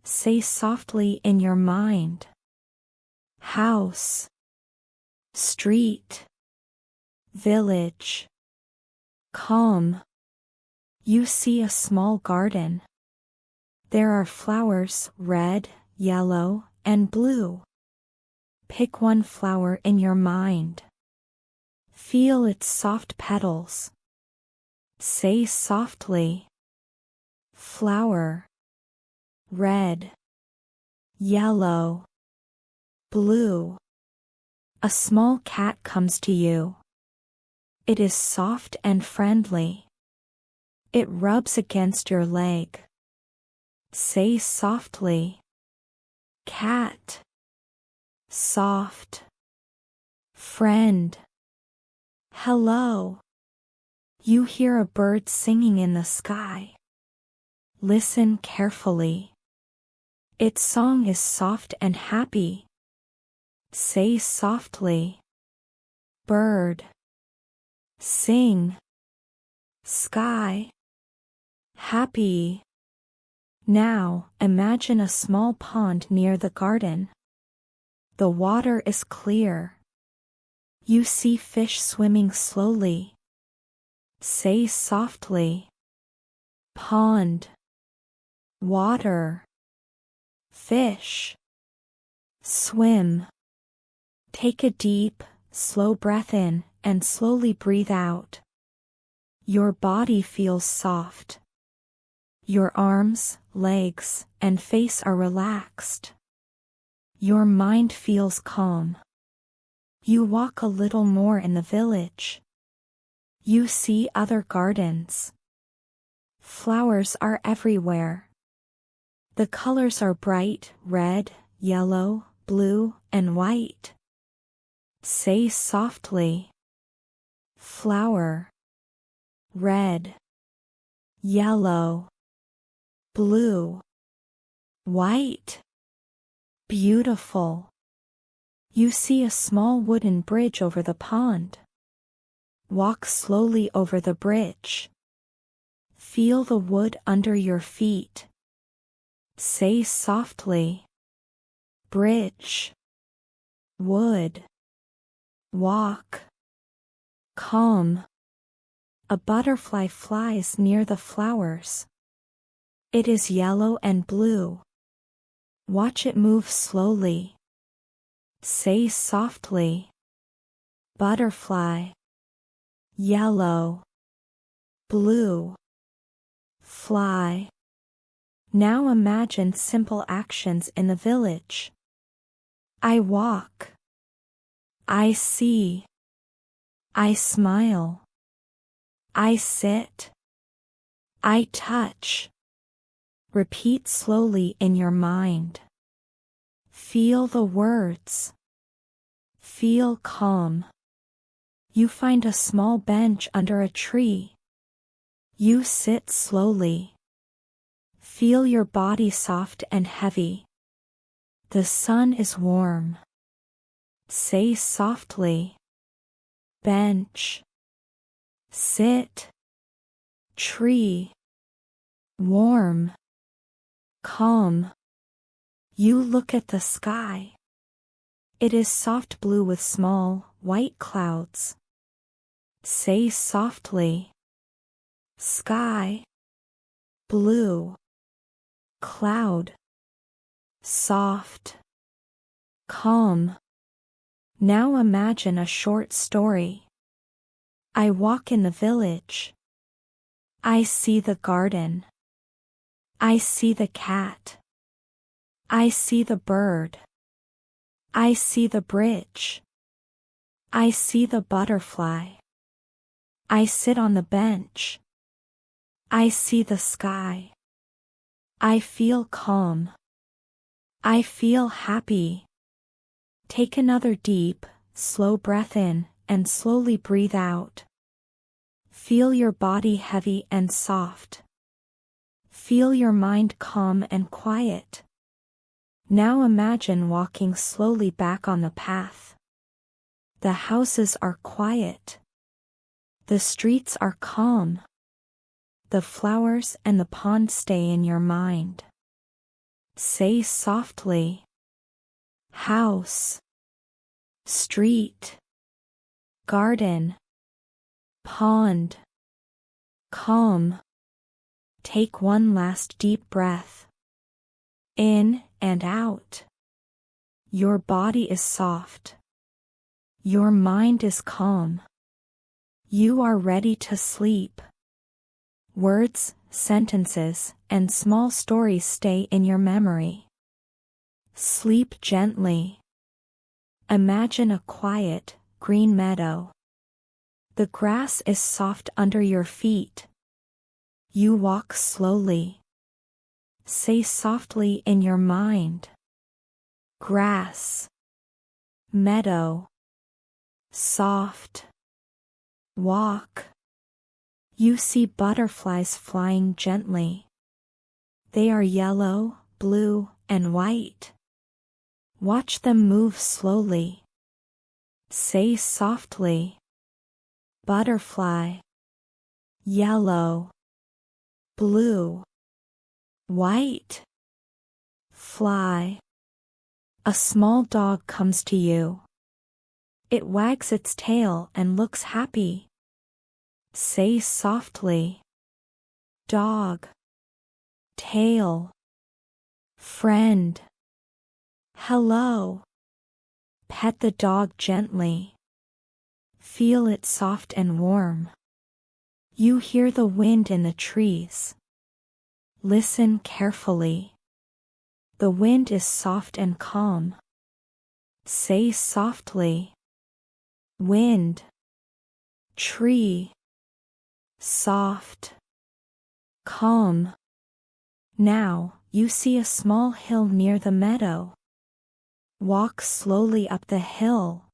Say softly in your mind. House, street, village. Calm. You see a small garden. There are flowers, red, yellow, and blue. Pick one flower in your mind. Feel its soft petals. Say softly. Flower. Red. Yellow. Blue. A small cat comes to you. It is soft and friendly. It rubs against your leg. Say softly. Cat. Soft. Friend. Hello. You hear a bird singing in the sky. Listen carefully. Its song is soft and happy. Say softly. Bird. Sing. Sky. Happy. Now, imagine a small pond near the garden. The water is clear. You see fish swimming slowly. Say softly. Pond. Water. Fish. Swim. Take a deep, slow breath in and slowly breathe out. Your body feels soft. Your arms, legs, and face are relaxed. Your mind feels calm. You walk a little more in the village. You see other gardens. Flowers are everywhere. The colors are bright, red, yellow, blue, and white. Say softly. Flower. Red. Yellow. Blue. White. Beautiful. You see a small wooden bridge over the pond. Walk slowly over the bridge. Feel the wood under your feet. Say softly. Bridge. Wood. Walk. Calm. A butterfly flies near the flowers. It is yellow and blue. Watch it move slowly. Say softly. Butterfly. Yellow. Blue. Fly. Now imagine simple actions in the village. I walk. I see. I smile. I sit. I touch. Repeat slowly in your mind. Feel the words. Feel calm. You find a small bench under a tree. You sit slowly. Feel your body soft and heavy. The sun is warm. Say softly. Bench. sit, tree, warm, calm. You look at the sky. It is soft blue with small, white clouds. Say softly, sky, blue, cloud, soft, calm. Now imagine a short story. I walk in the village. I see the garden. I see the cat. I see the bird. I see the bridge. I see the butterfly. I sit on the bench. I see the sky. I feel calm. I feel happy. Take another deep, slow breath in and slowly breathe out. Feel your body heavy and soft. Feel your mind calm and quiet. Now imagine walking slowly back on the path. The houses are quiet. The streets are calm. The flowers and the pond stay in your mind. Say softly, house, street, garden, pond, calm. Take one last deep breath. In and out. Your body is soft. Your mind is calm. You are ready to sleep. Words, sentences, and small stories stay in your memory. Sleep gently. Imagine a quiet, green meadow. The grass is soft under your feet. You walk slowly. Say softly in your mind. Grass. Meadow. Soft. Walk. You see butterflies flying gently. They are yellow, blue, and white. Watch them move slowly. Say softly, butterfly, yellow, blue, white, fly. A small dog comes to you. It wags its tail and looks happy. Say softly, dog, tail, friend, hello. Pet the dog gently. Feel it soft and warm. You hear the wind in the trees. Listen carefully. The wind is soft and calm. Say softly, wind, tree, soft, calm. Now, you see a small hill near the meadow. Walk slowly up the hill.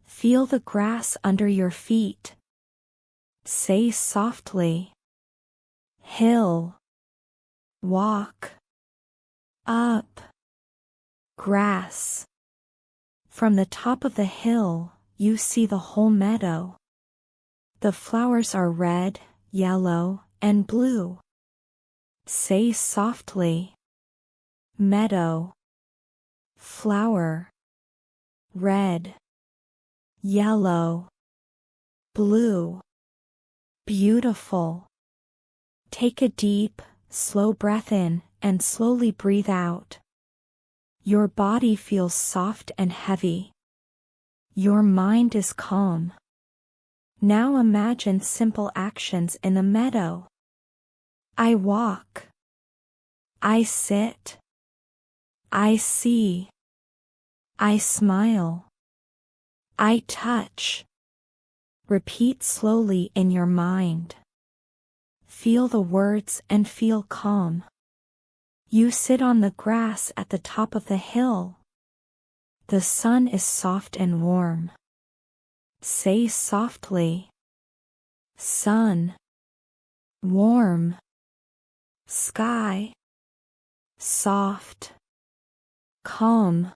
Feel the grass under your feet. Say softly, hill, walk, up, grass. From the top of the hill, you see the whole meadow. The flowers are red, yellow, and blue. Say softly, meadow, flower, red, yellow, blue. Beautiful. Take a deep, slow breath in and slowly breathe out. Your body feels soft and heavy. Your mind is calm. Now imagine simple actions in the meadow. I walk. I sit. I see. I smile. I touch. Repeat slowly in your mind. Feel the words and feel calm. You sit on the grass at the top of the hill. The sun is soft and warm. Say softly, sun, warm, sky, soft, calm.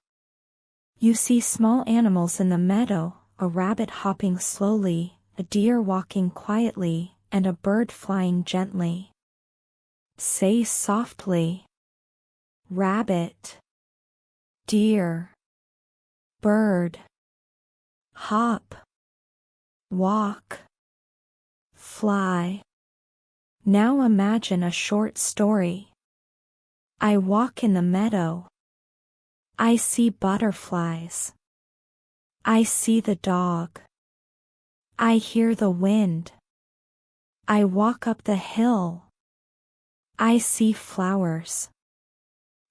You see small animals in the meadow, a rabbit hopping slowly, a deer walking quietly, and a bird flying gently. Say softly. Rabbit. Deer. Bird. Hop. Walk. Fly. Now imagine a short story. I walk in the meadow. I see butterflies. I see the dog. I hear the wind. I walk up the hill. I see flowers.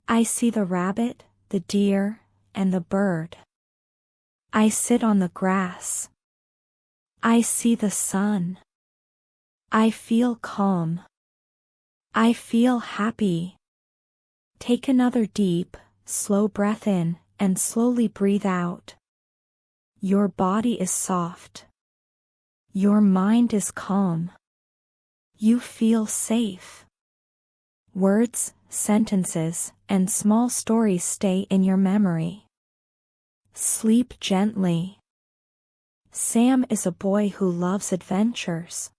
I see the rabbit, the deer, and the bird. I sit on the grass. I see the sun. I feel calm. I feel happy. Take another deep, slow breath in and slowly breathe out. Your body is soft. Your mind is calm. You feel safe. Words, sentences, and small stories stay in your memory. Sleep gently. Sam is a boy who loves adventures.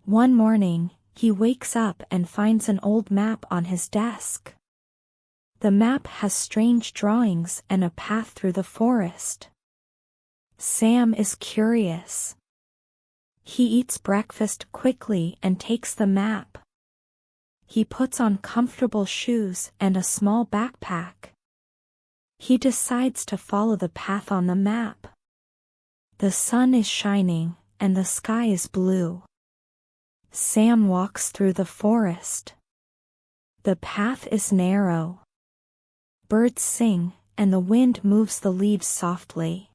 One morning, he wakes up and finds an old map on his desk. The map has strange drawings and a path through the forest. Sam is curious. He eats breakfast quickly and takes the map. He puts on comfortable shoes and a small backpack. He decides to follow the path on the map. The sun is shining and the sky is blue. Sam walks through the forest. The path is narrow. Birds sing and the wind moves the leaves softly.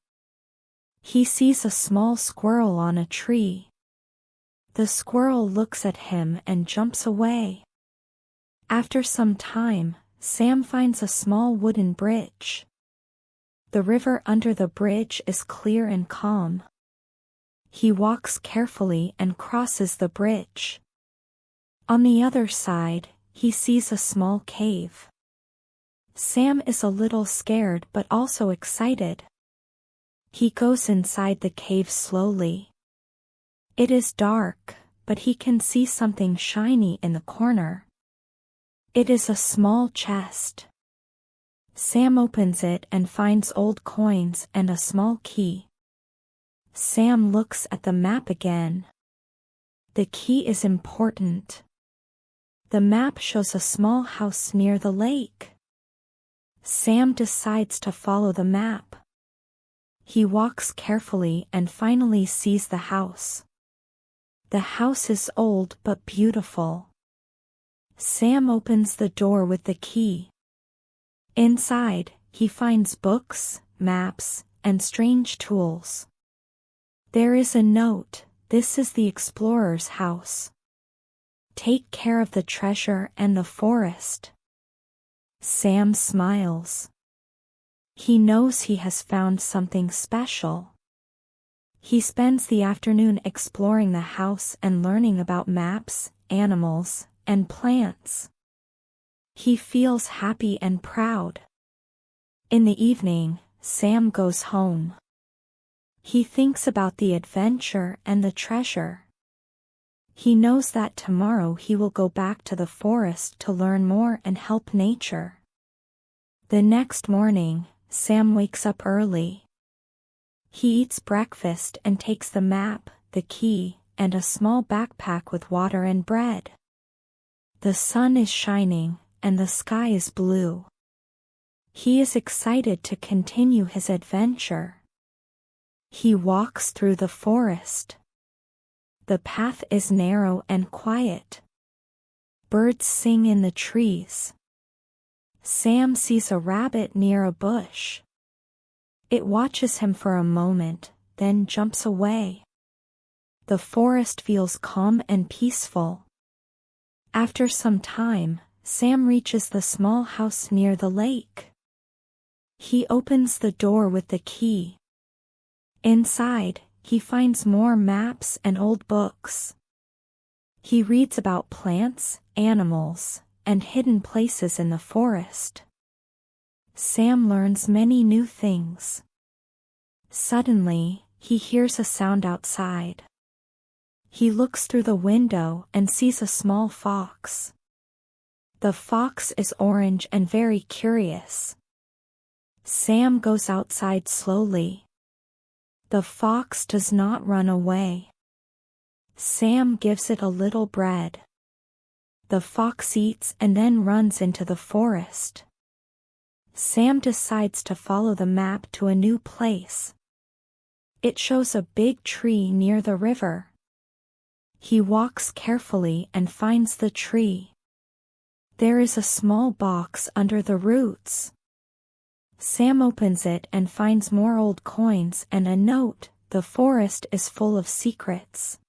He sees a small squirrel on a tree. The squirrel looks at him and jumps away. After some time, Sam finds a small wooden bridge. The river under the bridge is clear and calm. He walks carefully and crosses the bridge. On the other side, he sees a small cave. Sam is a little scared but also excited. He goes inside the cave slowly. It is dark, but he can see something shiny in the corner. It is a small chest. Sam opens it and finds old coins and a small key. Sam looks at the map again. The key is important. The map shows a small house near the lake. Sam decides to follow the map. He walks carefully and finally sees the house. The house is old but beautiful. Sam opens the door with the key. Inside, he finds books, maps, and strange tools. There is a note: "This is the explorer's house. Take care of the treasure and the forest." Sam smiles. He knows he has found something special. He spends the afternoon exploring the house and learning about maps, animals, and plants. He feels happy and proud. In the evening, Sam goes home. He thinks about the adventure and the treasure. He knows that tomorrow he will go back to the forest to learn more and help nature. The next morning, Sam wakes up early. He eats breakfast and takes the map, the key, and a small backpack with water and bread. The sun is shining, and the sky is blue. He is excited to continue his adventure. He walks through the forest. The path is narrow and quiet. Birds sing in the trees. Sam sees a rabbit near a bush. It watches him for a moment, then jumps away. The forest feels calm and peaceful. After some time, Sam reaches the small house near the lake. He opens the door with the key. Inside, he finds more maps and old books. He reads about plants, animals, and hidden places in the forest. Sam learns many new things. Suddenly, he hears a sound outside. He looks through the window and sees a small fox. The fox is orange and very curious. Sam goes outside slowly. The fox does not run away. Sam gives it a little bread. The fox eats and then runs into the forest. Sam decides to follow the map to a new place. It shows a big tree near the river. He walks carefully and finds the tree. There is a small box under the roots. Sam opens it and finds more old coins and a note. The forest is full of secrets.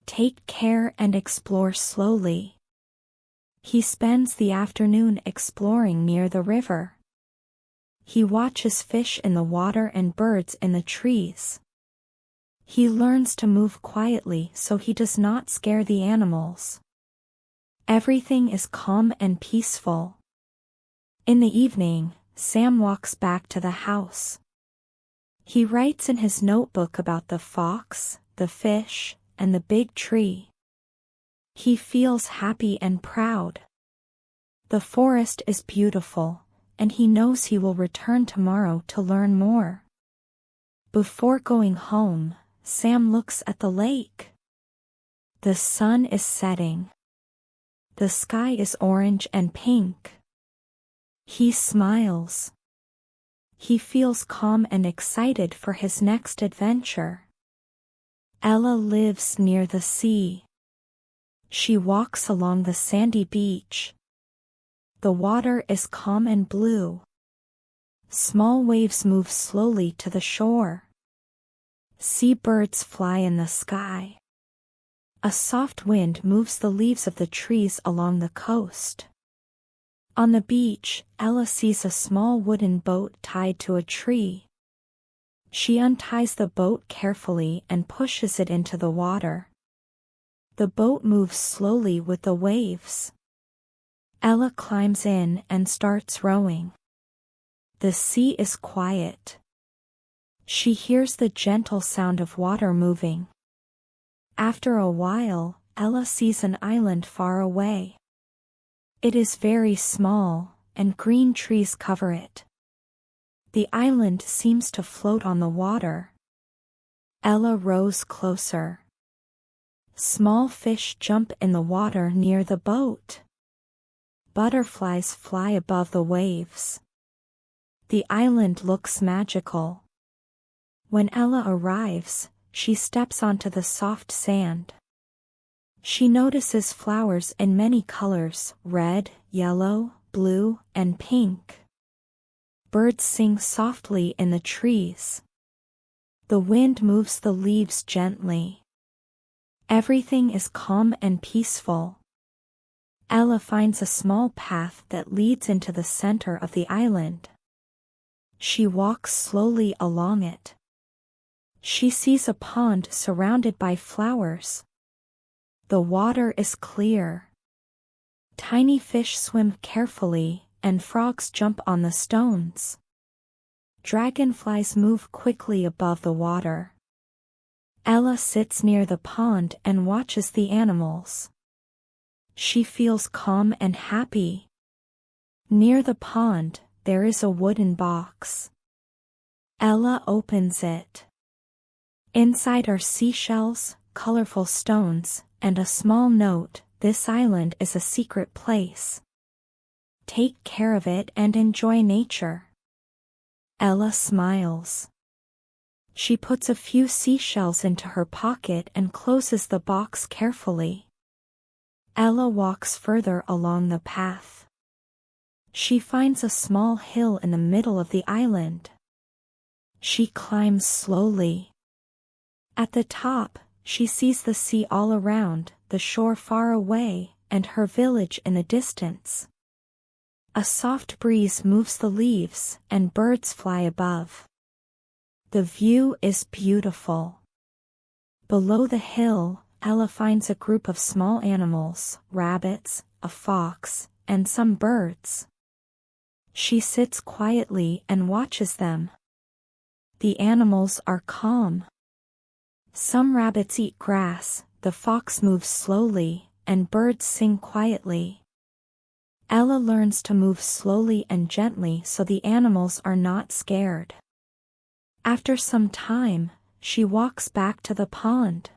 Take care and explore slowly. He spends the afternoon exploring near the river. He watches fish in the water and birds in the trees. He learns to move quietly so he does not scare the animals. Everything is calm and peaceful. In the evening, Sam walks back to the house. He writes in his notebook about the fox, the fish, and the big tree. He feels happy and proud. The forest is beautiful, and he knows he will return tomorrow to learn more. Before going home, Sam looks at the lake. The sun is setting. The sky is orange and pink. He smiles. He feels calm and excited for his next adventure. Ella lives near the sea. She walks along the sandy beach. The water is calm and blue. Small waves move slowly to the shore. Seabirds fly in the sky. A soft wind moves the leaves of the trees along the coast. On the beach, Ella sees a small wooden boat tied to a tree. She unties the boat carefully and pushes it into the water. The boat moves slowly with the waves. Ella climbs in and starts rowing. The sea is quiet. She hears the gentle sound of water moving. After a while, Ella sees an island far away. It is very small, and green trees cover it. The island seems to float on the water. Ella rows closer. Small fish jump in the water near the boat. Butterflies fly above the waves. The island looks magical. When Ella arrives, she steps onto the soft sand. She notices flowers in many colors: red, yellow, blue, and pink. Birds sing softly in the trees. The wind moves the leaves gently. Everything is calm and peaceful. Ella finds a small path that leads into the center of the island. She walks slowly along it. She sees a pond surrounded by flowers. The water is clear. Tiny fish swim carefully, and frogs jump on the stones. Dragonflies move quickly above the water. Ella sits near the pond and watches the animals. She feels calm and happy. Near the pond, there is a wooden box. Ella opens it. Inside are seashells, colorful stones, and a small note: "This island is a secret place. Take care of it and enjoy nature." Ella smiles. She puts a few seashells into her pocket and closes the box carefully. Ella walks further along the path. She finds a small hill in the middle of the island. She climbs slowly. At the top, she sees the sea all around, the shore far away, and her village in the distance. A soft breeze moves the leaves, and birds fly above. The view is beautiful. Below the hill, Ella finds a group of small animals: rabbits, a fox, and some birds. She sits quietly and watches them. The animals are calm. Some rabbits eat grass, the fox moves slowly, and birds sing quietly. Ella learns to move slowly and gently so the animals are not scared. After some time, she walks back to the pond.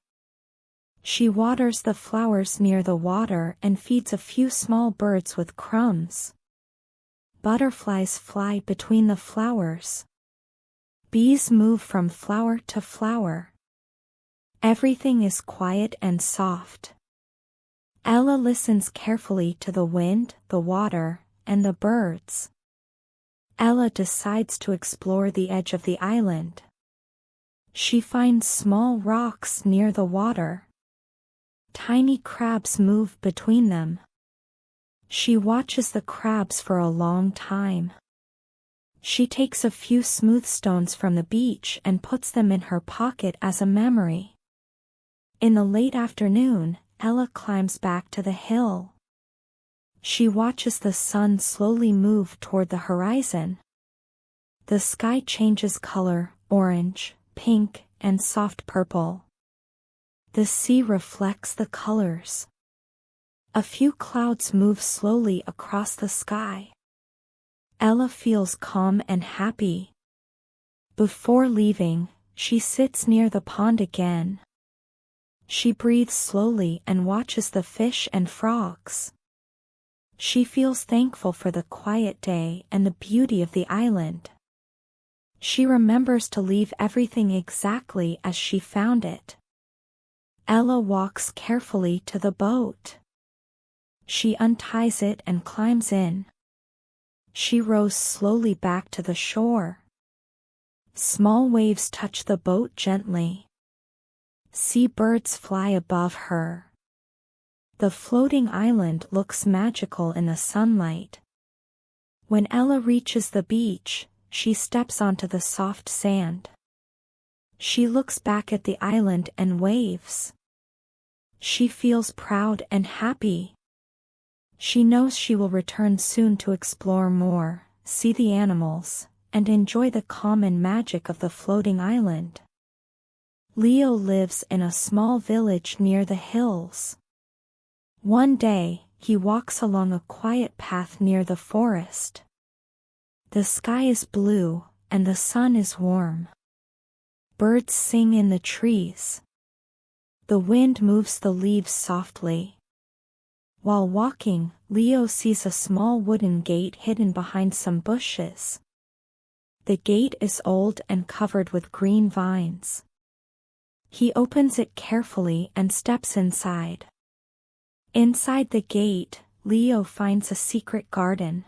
She waters the flowers near the water and feeds a few small birds with crumbs. Butterflies fly between the flowers. Bees move from flower to flower. Everything is quiet and soft. Ella listens carefully to the wind, the water, and the birds. Ella decides to explore the edge of the island. She finds small rocks near the water. Tiny crabs move between them. She watches the crabs for a long time. She takes a few smooth stones from the beach and puts them in her pocket as a memory. In the late afternoon, Ella climbs back to the hill. She watches the sun slowly move toward the horizon. The sky changes color, orange, pink, and soft purple. The sea reflects the colors. A few clouds move slowly across the sky. Ella feels calm and happy. Before leaving, she sits near the pond again. She breathes slowly and watches the fish and frogs. She feels thankful for the quiet day and the beauty of the island. She remembers to leave everything exactly as she found it. Ella walks carefully to the boat. She unties it and climbs in. She rows slowly back to the shore. Small waves touch the boat gently. Sea birds fly above her. The floating island looks magical in the sunlight. When Ella reaches the beach, she steps onto the soft sand. She looks back at the island and waves. She feels proud and happy. She knows she will return soon to explore more, see the animals, and enjoy the calm and magic of the floating island. Leo lives in a small village near the hills. One day, he walks along a quiet path near the forest. The sky is blue, and the sun is warm. Birds sing in the trees. The wind moves the leaves softly. While walking, Leo sees a small wooden gate hidden behind some bushes. The gate is old and covered with green vines. He opens it carefully and steps inside. Inside the gate, Leo finds a secret garden.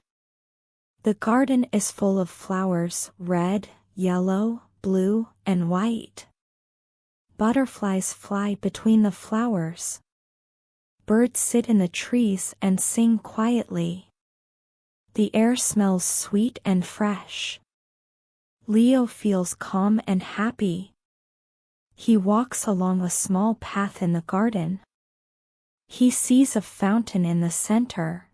The garden is full of flowers, red, yellow, blue, and white. Butterflies fly between the flowers. Birds sit in the trees and sing quietly. The air smells sweet and fresh. Leo feels calm and happy. He walks along a small path in the garden. He sees a fountain in the center.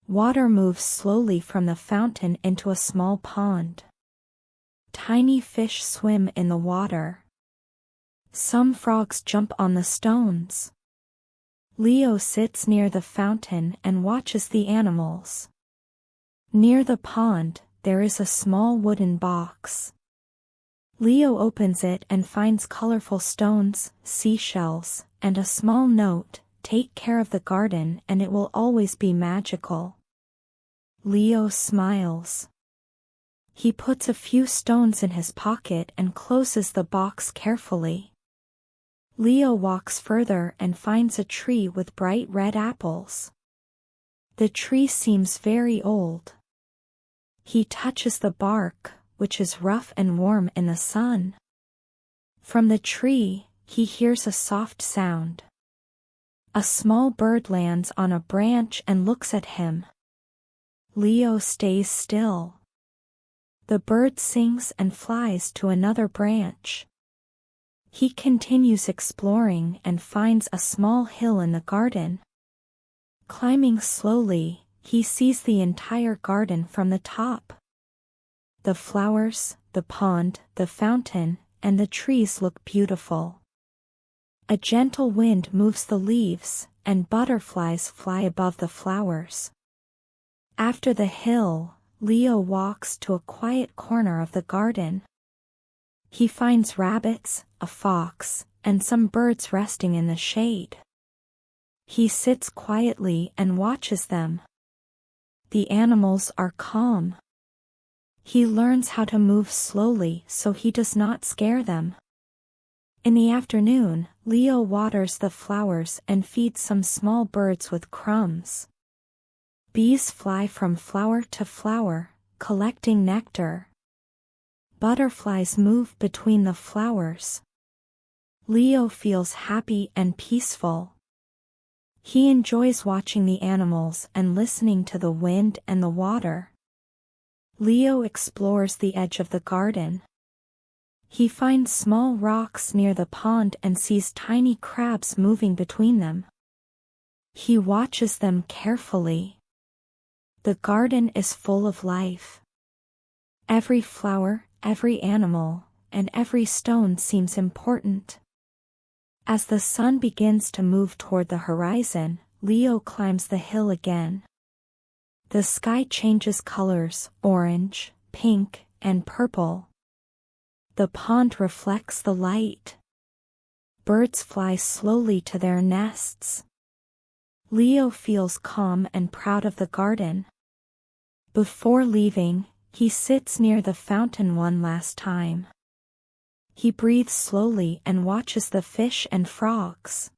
Water moves slowly from the fountain into a small pond. Tiny fish swim in the water. Some frogs jump on the stones. Leo sits near the fountain and watches the animals. Near the pond, there is a small wooden box. Leo opens it and finds colorful stones, seashells, and a small note: "Take care of the garden and it will always be magical." Leo smiles. He puts a few stones in his pocket and closes the box carefully. Leo walks further and finds a tree with bright red apples. The tree seems very old. He touches the bark, which is rough and warm in the sun. From the tree, he hears a soft sound. A small bird lands on a branch and looks at him. Leo stays still. The bird sings and flies to another branch. He continues exploring and finds a small hill in the garden. Climbing slowly, he sees the entire garden from the top. The flowers, the pond, the fountain, and the trees look beautiful. A gentle wind moves the leaves, and butterflies fly above the flowers. After the hill, Leo walks to a quiet corner of the garden. He finds rabbits, a fox, and some birds resting in the shade. He sits quietly and watches them. The animals are calm. He learns how to move slowly so he does not scare them. In the afternoon, Leo waters the flowers and feeds some small birds with crumbs. Bees fly from flower to flower, collecting nectar. Butterflies move between the flowers. Leo feels happy and peaceful. He enjoys watching the animals and listening to the wind and the water. Leo explores the edge of the garden. He finds small rocks near the pond and sees tiny crabs moving between them. He watches them carefully. The garden is full of life. Every flower, every animal, and every stone seems important. As the sun begins to move toward the horizon, Leo climbs the hill again. The sky changes colors: orange, pink, and purple. The pond reflects the light. Birds fly slowly to their nests. Leo feels calm and proud of the garden. Before leaving, he sits near the fountain one last time. He breathes slowly and watches the fish and frogs.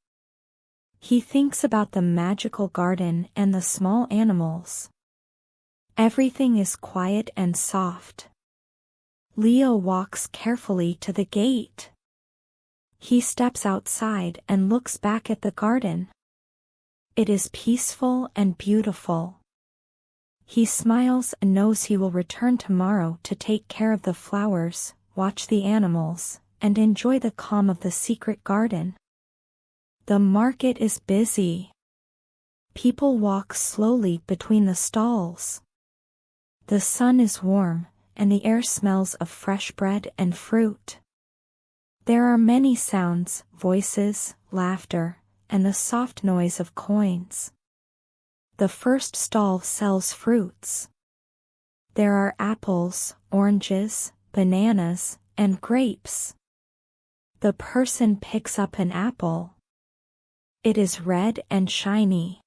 He thinks about the magical garden and the small animals. Everything is quiet and soft. Leo walks carefully to the gate. He steps outside and looks back at the garden. It is peaceful and beautiful. He smiles and knows he will return tomorrow to take care of the flowers, watch the animals, and enjoy the calm of the secret garden. The market is busy. People walk slowly between the stalls. The sun is warm, and the air smells of fresh bread and fruit. There are many sounds, voices, laughter, and the soft noise of coins. The first stall sells fruits. There are apples, oranges, bananas, and grapes. The person picks up an apple. It is red and shiny.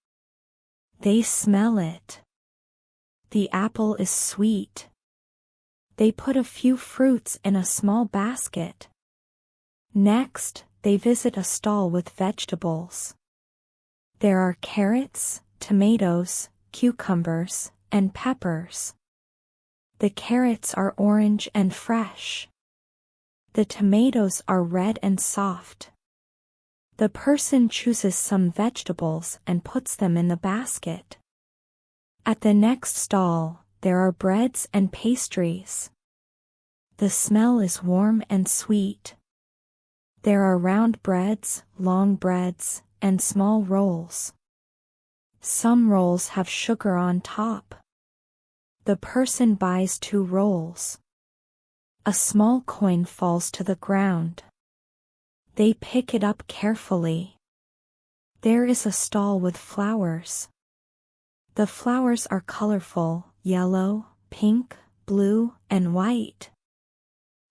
They smell it. The apple is sweet. They put a few fruits in a small basket. Next, they visit a stall with vegetables. There are carrots, tomatoes, cucumbers, and peppers. The carrots are orange and fresh. The tomatoes are red and soft. The person chooses some vegetables and puts them in the basket. At the next stall, there are breads and pastries. The smell is warm and sweet. There are round breads, long breads, and small rolls. Some rolls have sugar on top. The person buys 2 rolls. A small coin falls to the ground. They pick it up carefully. There is a stall with flowers. The flowers are colorful: yellow, pink, blue, and white.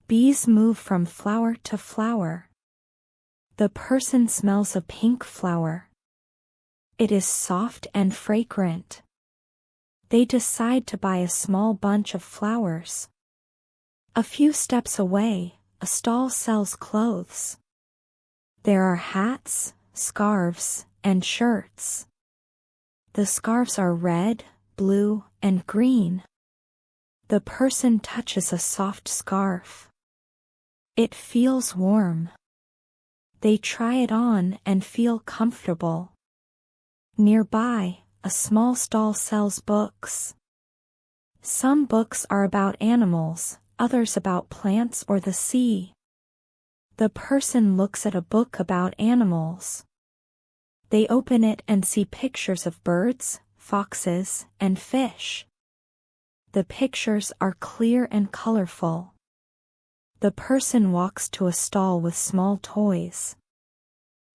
Bees move from flower to flower. The person smells a pink flower. It is soft and fragrant. They decide to buy a small bunch of flowers. A few steps away, a stall sells clothes. There are hats, scarves, and shirts. The scarves are red, blue, and green. The person touches a soft scarf. It feels warm. They try it on and feel comfortable. Nearby, a small stall sells books. Some books are about animals, others about plants or the sea. The person looks at a book about animals. They open it and see pictures of birds, foxes, and fish. The pictures are clear and colorful. The person walks to a stall with small toys.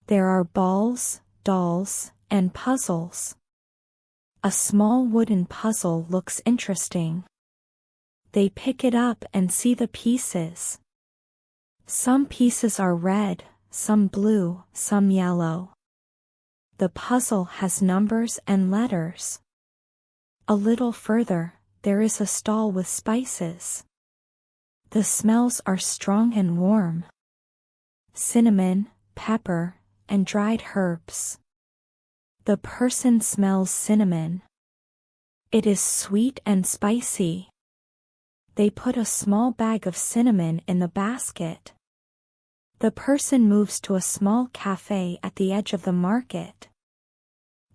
There are balls, dolls, and puzzles. A small wooden puzzle looks interesting. They pick it up and see the pieces. Some pieces are red, some blue, some yellow. The puzzle has numbers and letters. A little further, there is a stall with spices. The smells are strong and warm. Cinnamon, pepper, and dried herbs. The person smells cinnamon. It is sweet and spicy. They put a small bag of cinnamon in the basket. The person moves to a small cafe at the edge of the market.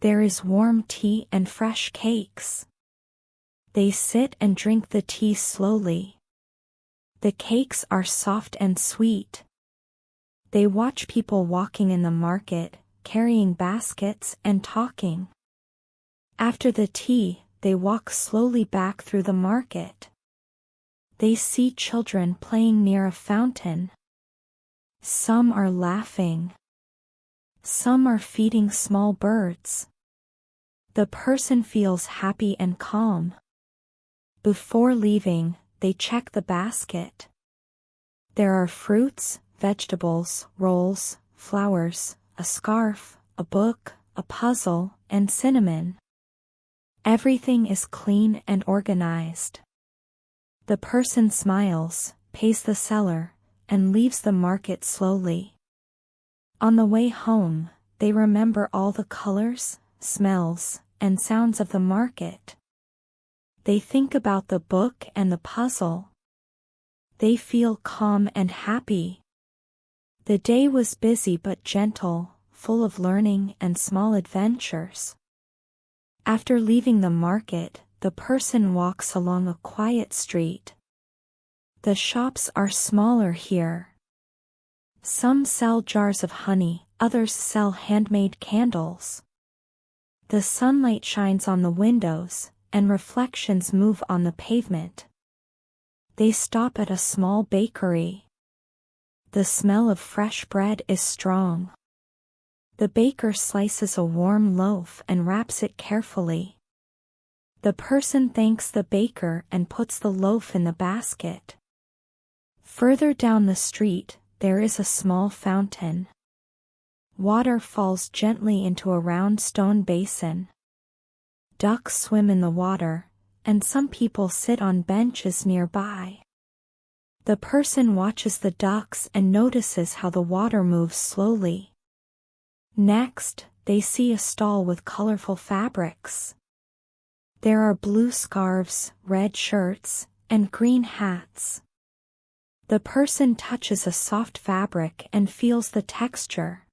There is warm tea and fresh cakes. They sit and drink the tea slowly. The cakes are soft and sweet. They watch people walking in the market, carrying baskets and talking. After the tea, they walk slowly back through the market. They see children playing near a fountain. Some are laughing. Some are feeding small birds. The person feels happy and calm. Before leaving, they check the basket. There are fruits, vegetables, rolls, flowers, a scarf, a book, a puzzle, and cinnamon. Everything is clean and organized. The person smiles, pays the seller, and leaves the market slowly. On the way home, they remember all the colors, smells, and sounds of the market. They think about the book and the puzzle. They feel calm and happy. The day was busy but gentle, full of learning and small adventures. After leaving the market, the person walks along a quiet street. The shops are smaller here. Some sell jars of honey, others sell handmade candles. The sunlight shines on the windows, and reflections move on the pavement. They stop at a small bakery. The smell of fresh bread is strong. The baker slices a warm loaf and wraps it carefully. The person thanks the baker and puts the loaf in the basket. Further down the street, there is a small fountain. Water falls gently into a round stone basin. Ducks swim in the water, and some people sit on benches nearby. The person watches the ducks and notices how the water moves slowly. Next, they see a stall with colorful fabrics. There are blue scarves, red shirts, and green hats. The person touches a soft fabric and feels the texture.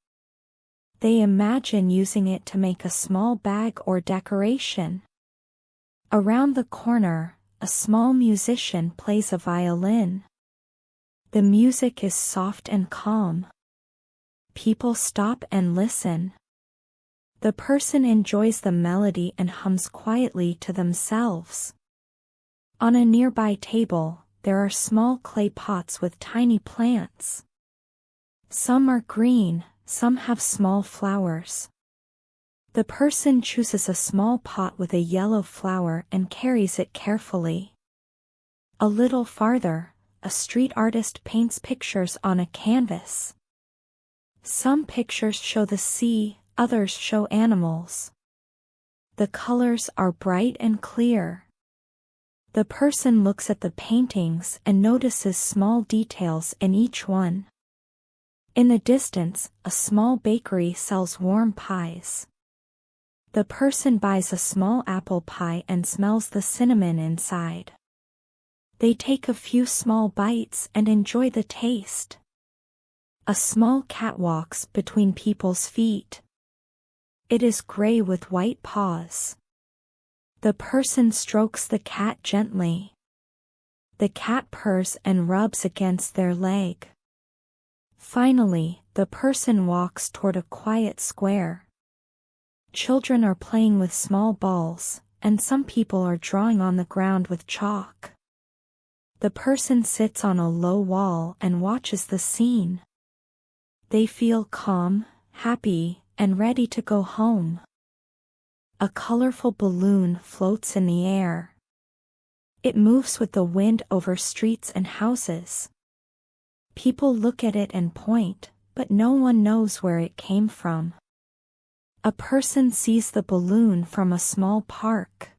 They imagine using it to make a small bag or decoration. Around the corner, a small musician plays a violin. The music is soft and calm. People stop and listen. The person enjoys the melody and hums quietly to themselves. On a nearby table, there are small clay pots with tiny plants. Some are green, some have small flowers. The person chooses a small pot with a yellow flower and carries it carefully. A little farther, a street artist paints pictures on a canvas. Some pictures show the sea, others show animals. The colors are bright and clear. The person looks at the paintings and notices small details in each one. In the distance, a small bakery sells warm pies. The person buys a small apple pie and smells the cinnamon inside. They take a few small bites and enjoy the taste. A small cat walks between people's feet. It is gray with white paws. The person strokes the cat gently. The cat purrs and rubs against their leg. Finally, the person walks toward a quiet square. Children are playing with small balls, and some people are drawing on the ground with chalk. The person sits on a low wall and watches the scene. They feel calm, happy, and ready to go home. A colorful balloon floats in the air. It moves with the wind over streets and houses. People look at it and point, but no one knows where it came from. A person sees the balloon from a small park.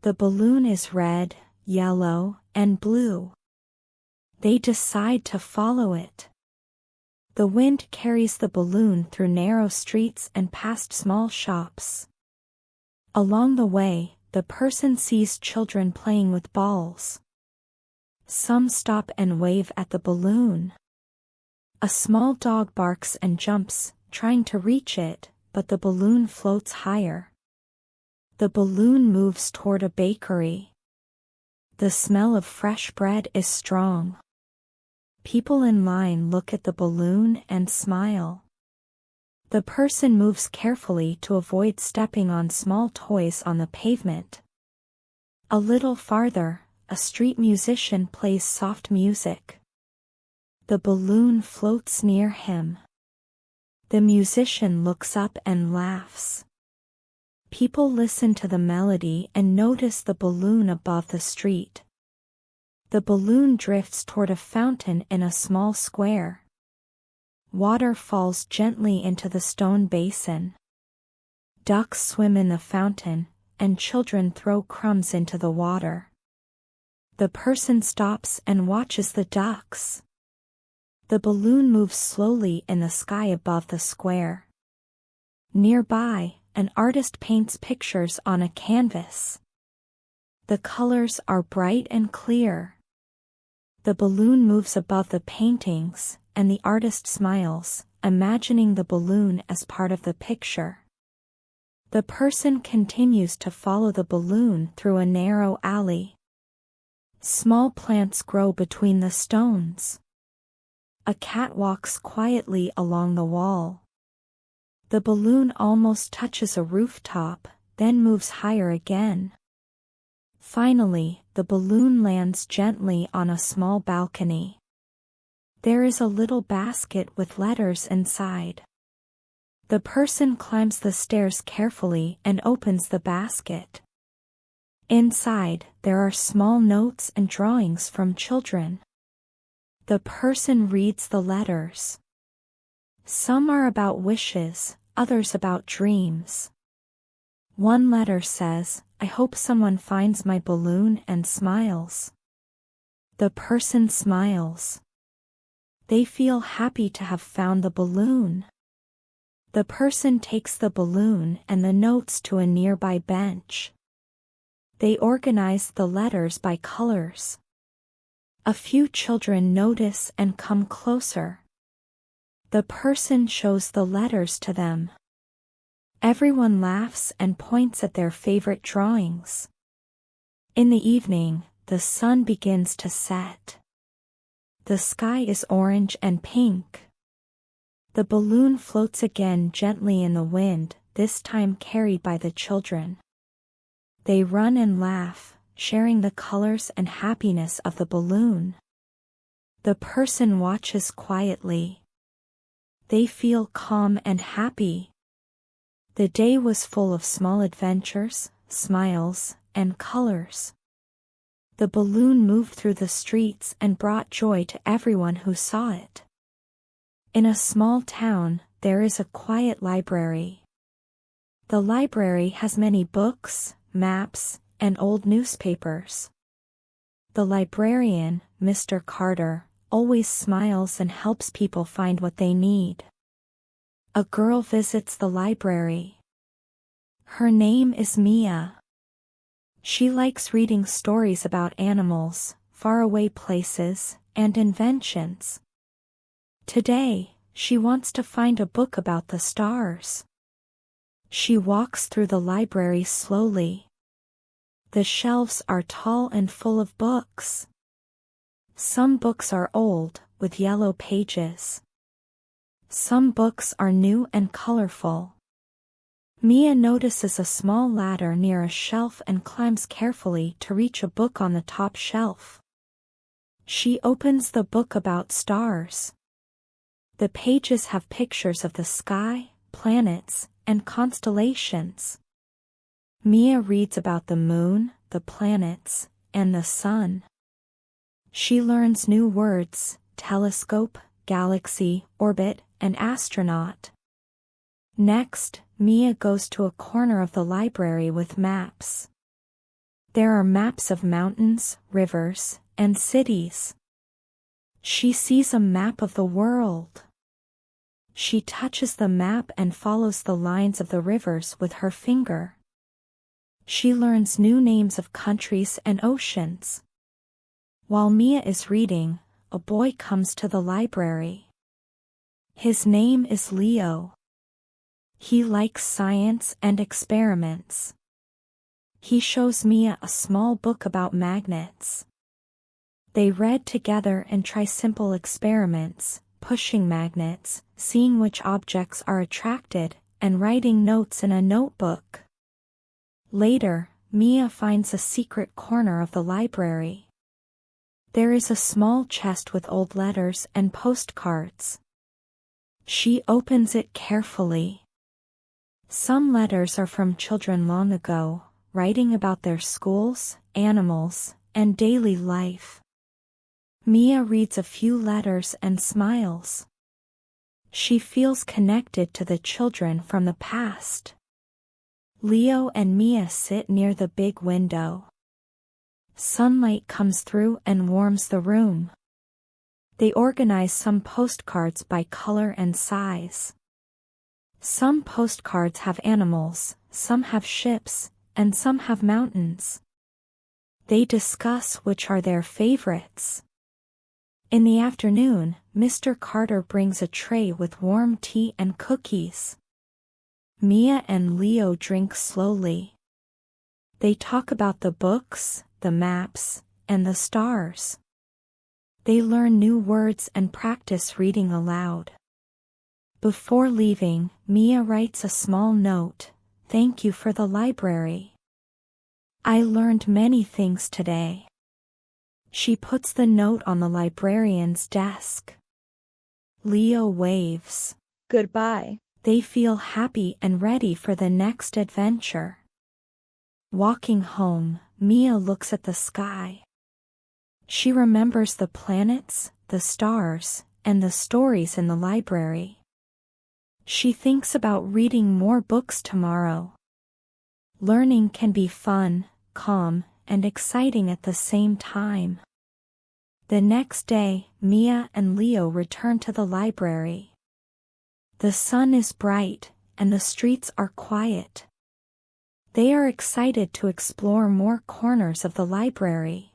The balloon is red, yellow, and blue. They decide to follow it. The wind carries the balloon through narrow streets and past small shops. Along the way, the person sees children playing with balls. Some stop and wave at the balloon. A small dog barks and jumps, trying to reach it, but the balloon floats higher. The balloon moves toward a bakery. The smell of fresh bread is strong. People in line look at the balloon and smile. The person moves carefully to avoid stepping on small toys on the pavement. A little farther, a street musician plays soft music. The balloon floats near him. The musician looks up and laughs. People listen to the melody and notice the balloon above the street. The balloon drifts toward a fountain in a small square. Water falls gently into the stone basin. Ducks swim in the fountain, and children throw crumbs into the water. The person stops and watches the ducks. The balloon moves slowly in the sky above the square. Nearby, an artist paints pictures on a canvas. The colors are bright and clear. The balloon moves above the paintings, and the artist smiles, imagining the balloon as part of the picture. The person continues to follow the balloon through a narrow alley. Small plants grow between the stones. A cat walks quietly along the wall. The balloon almost touches a rooftop, then moves higher again. Finally, the balloon lands gently on a small balcony. There is a little basket with letters inside. The person climbs the stairs carefully and opens the basket. Inside, there are small notes and drawings from children. The person reads the letters. Some are about wishes, others about dreams. One letter says, "I hope someone finds my balloon and smiles." The person smiles. They feel happy to have found the balloon. The person takes the balloon and the notes to a nearby bench. They organize the letters by colors. A few children notice and come closer. The person shows the letters to them. Everyone laughs and points at their favorite drawings. In the evening, the sun begins to set. The sky is orange and pink. The balloon floats again gently in the wind, this time carried by the children. They run and laugh, sharing the colors and happiness of the balloon. The person watches quietly. They feel calm and happy. The day was full of small adventures, smiles, and colors. The balloon moved through the streets and brought joy to everyone who saw it. In a small town, there is a quiet library. The library has many books, maps, and old newspapers. The librarian, Mr. Carter, always smiles and helps people find what they need. A girl visits the library. Her name is Mia. She likes reading stories about animals, faraway places, and inventions. Today, she wants to find a book about the stars. She walks through the library slowly. The shelves are tall and full of books. Some books are old, with yellow pages. Some books are new and colorful. Mia notices a small ladder near a shelf and climbs carefully to reach a book on the top shelf. She opens the book about stars. The pages have pictures of the sky, planets, and constellations. Mia reads about the moon, the planets, and the sun. She learns new words: telescope, galaxy, orbit, and astronaut. Next, Mia goes to a corner of the library with maps. There are maps of mountains, rivers, and cities. She sees a map of the world. She touches the map and follows the lines of the rivers with her finger. She learns new names of countries and oceans. While Mia is reading, a boy comes to the library. His name is Leo. He likes science and experiments. He shows Mia a small book about magnets. They read together and try simple experiments, pushing magnets, seeing which objects are attracted, and writing notes in a notebook. Later, Mia finds a secret corner of the library. There is a small chest with old letters and postcards. She opens it carefully. Some letters are from children long ago, writing about their schools, animals, and daily life. Mia reads a few letters and smiles. She feels connected to the children from the past. Leo and Mia sit near the big window. Sunlight comes through and warms the room. They organize some postcards by color and size. Some postcards have animals, some have ships, and some have mountains. They discuss which are their favorites. In the afternoon, Mr. Carter brings a tray with warm tea and cookies. Mia and Leo drink slowly. They talk about the books, the maps, and the stars. They learn new words and practice reading aloud. Before leaving, Mia writes a small note: "Thank you for the library. I learned many things today." She puts the note on the librarian's desk. Leo waves. Goodbye. They feel happy and ready for the next adventure. Walking home, Mia looks at the sky. She remembers the planets, the stars, and the stories in the library. She thinks about reading more books tomorrow. Learning can be fun, calm, and exciting at the same time. The next day, Mia and Leo return to the library. The sun is bright, and the streets are quiet. They are excited to explore more corners of the library.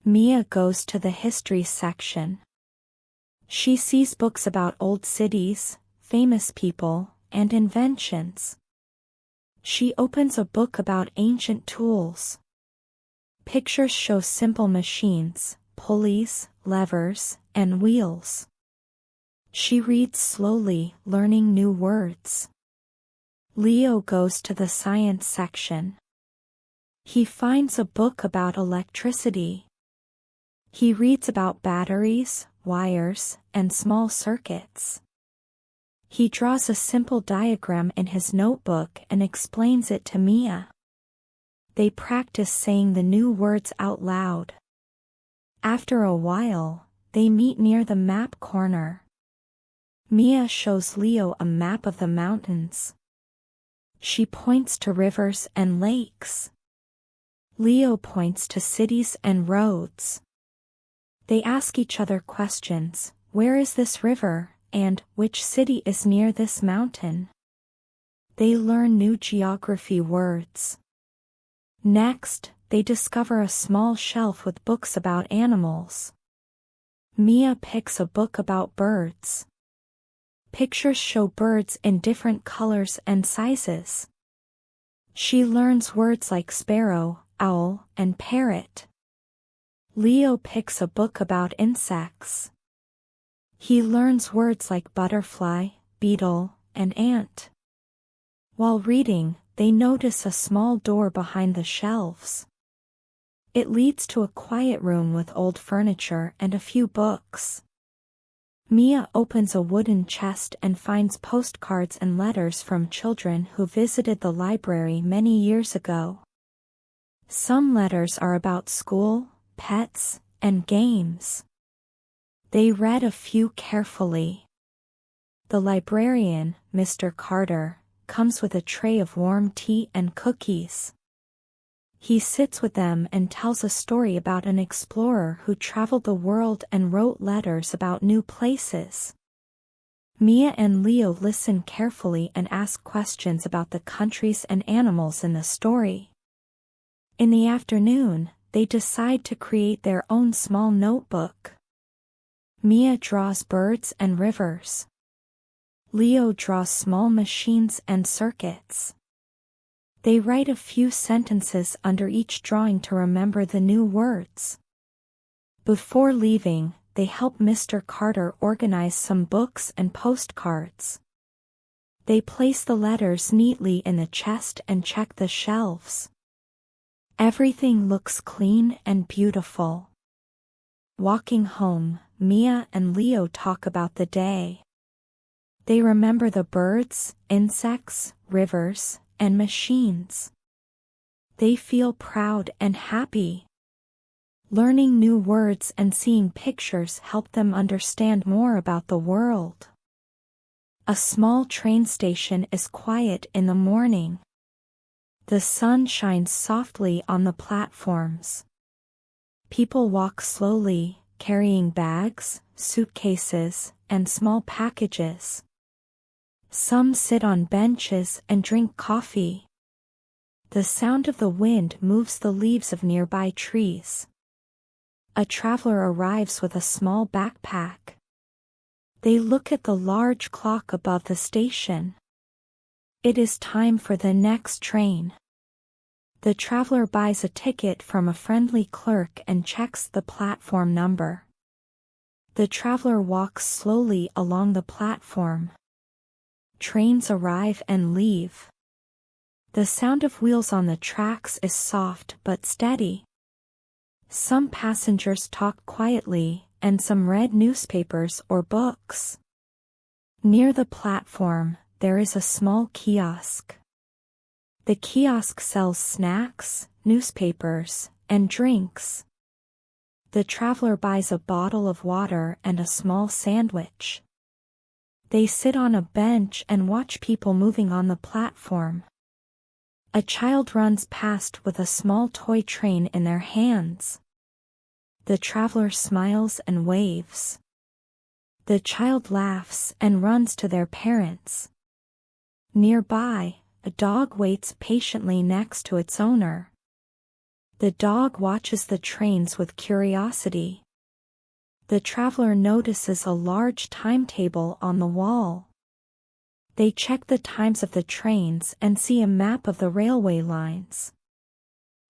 Mia goes to the history section. She sees books about old cities, famous people, and inventions. She opens a book about ancient tools. Pictures show simple machines, pulleys, levers, and wheels. She reads slowly, learning new words. Leo goes to the science section. He finds a book about electricity. He reads about batteries, wires, and small circuits. He draws a simple diagram in his notebook and explains it to Mia. They practice saying the new words out loud. After a while, they meet near the map corner. Mia shows Leo a map of the mountains. She points to rivers and lakes. Leo points to cities and roads. They ask each other questions: "Where is this river?" and "Which city is near this mountain?" They learn new geography words. Next, they discover a small shelf with books about animals. Mia picks a book about birds. Pictures show birds in different colors and sizes. She learns words like sparrow, owl, and parrot. Leo picks a book about insects. He learns words like butterfly, beetle, and ant. While reading, they notice a small door behind the shelves. It leads to a quiet room with old furniture and a few books. Mia opens a wooden chest and finds postcards and letters from children who visited the library many years ago. Some letters are about school, pets, and games. They read a few carefully. The librarian, Mr. Carter, comes with a tray of warm tea and cookies. He sits with them and tells a story about an explorer who traveled the world and wrote letters about new places. Mia and Leo listen carefully and ask questions about the countries and animals in the story. In the afternoon, they decide to create their own small notebook. Mia draws birds and rivers. Leo draws small machines and circuits. They write a few sentences under each drawing to remember the new words. Before leaving, they help Mr. Carter organize some books and postcards. They place the letters neatly in the chest and check the shelves. Everything looks clean and beautiful. Walking home, Mia and Leo talk about the day. They remember the birds, insects, rivers, and machines. They feel proud and happy. Learning new words and seeing pictures help them understand more about the world. A small train station is quiet in the morning. The sun shines softly on the platforms. People walk slowly, carrying bags, suitcases, and small packages. Some sit on benches and drink coffee. The sound of the wind moves the leaves of nearby trees. A traveler arrives with a small backpack. They look at the large clock above the station. It is time for the next train. The traveler buys a ticket from a friendly clerk and checks the platform number. The traveler walks slowly along the platform. Trains arrive and leave. The sound of wheels on the tracks is soft but steady. Some passengers talk quietly, and some read newspapers or books. Near the platform, there is a small kiosk. The kiosk sells snacks, newspapers, and drinks. The traveler buys a bottle of water and a small sandwich. They sit on a bench and watch people moving on the platform. A child runs past with a small toy train in their hands. The traveler smiles and waves. The child laughs and runs to their parents. Nearby, a dog waits patiently next to its owner. The dog watches the trains with curiosity. The traveler notices a large timetable on the wall. They check the times of the trains and see a map of the railway lines.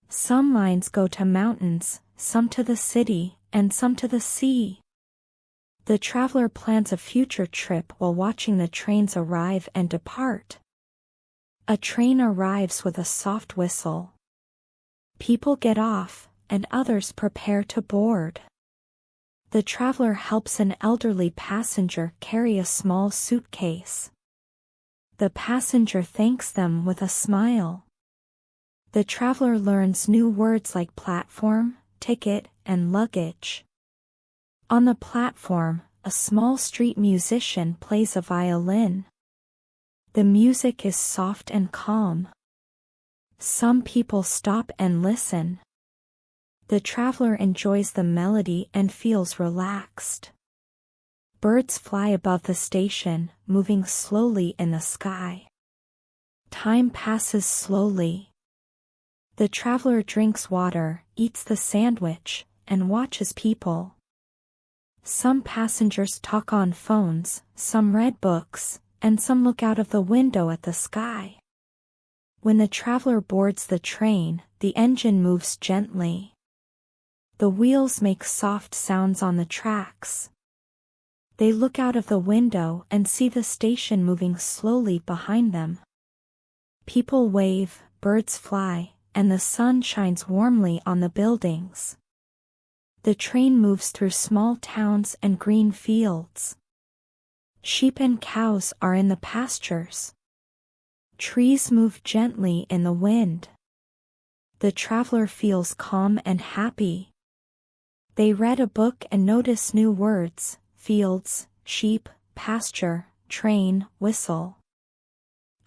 Some lines go to mountains, some to the city, and some to the sea. The traveler plans a future trip while watching the trains arrive and depart. A train arrives with a soft whistle. People get off, and others prepare to board. The traveler helps an elderly passenger carry a small suitcase. The passenger thanks them with a smile. The traveler learns new words like platform, ticket, and luggage. On the platform, a small street musician plays a violin. The music is soft and calm. Some people stop and listen. The traveler enjoys the melody and feels relaxed. Birds fly above the station, moving slowly in the sky. Time passes slowly. The traveler drinks water, eats the sandwich, and watches people. Some passengers talk on phones, some read books, and some look out of the window at the sky. When the traveler boards the train, the engine moves gently. The wheels make soft sounds on the tracks. They look out of the window and see the station moving slowly behind them. People wave, birds fly, and the sun shines warmly on the buildings. The train moves through small towns and green fields. Sheep and cows are in the pastures. Trees move gently in the wind. The traveler feels calm and happy. They read a book and notice new words: fields, sheep, pasture, train, whistle.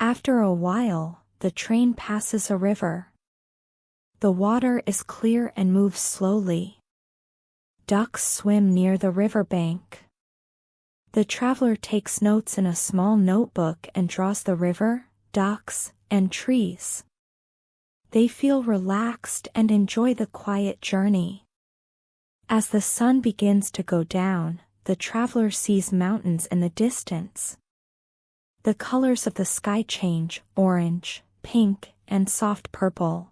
After a while, the train passes a river. The water is clear and moves slowly. Ducks swim near the riverbank. The traveler takes notes in a small notebook and draws the river, ducks, and trees. They feel relaxed and enjoy the quiet journey. As the sun begins to go down, the traveler sees mountains in the distance. The colors of the sky change: orange, pink, and soft purple.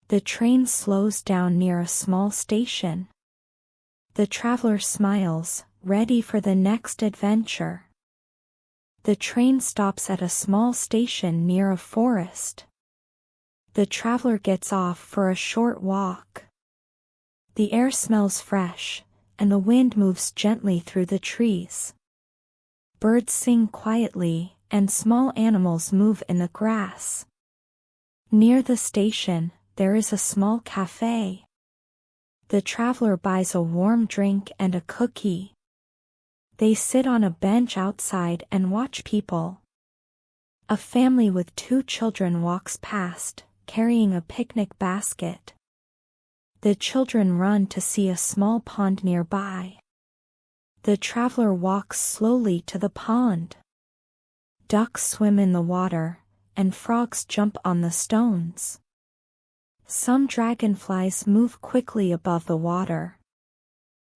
The train slows down near a small station. The traveler smiles, ready for the next adventure. The train stops at a small station near a forest. The traveler gets off for a short walk. The air smells fresh, and the wind moves gently through the trees. Birds sing quietly, and small animals move in the grass. Near the station, there is a small cafe. The traveler buys a warm drink and a cookie. They sit on a bench outside and watch people. A family with 2 children walks past, carrying a picnic basket. The children run to see a small pond nearby. The traveler walks slowly to the pond. Ducks swim in the water, and frogs jump on the stones. Some dragonflies move quickly above the water.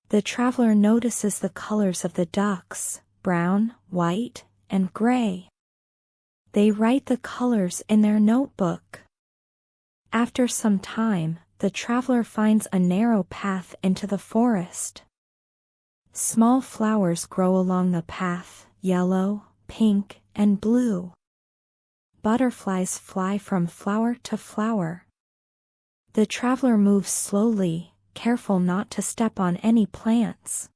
The traveler notices the colors of the ducks: brown, white, and gray. They write the colors in their notebook. After some time, the traveler finds a narrow path into the forest. Small flowers grow along the path: yellow, pink, and blue. Butterflies fly from flower to flower. The traveler moves slowly, careful not to step on any plants.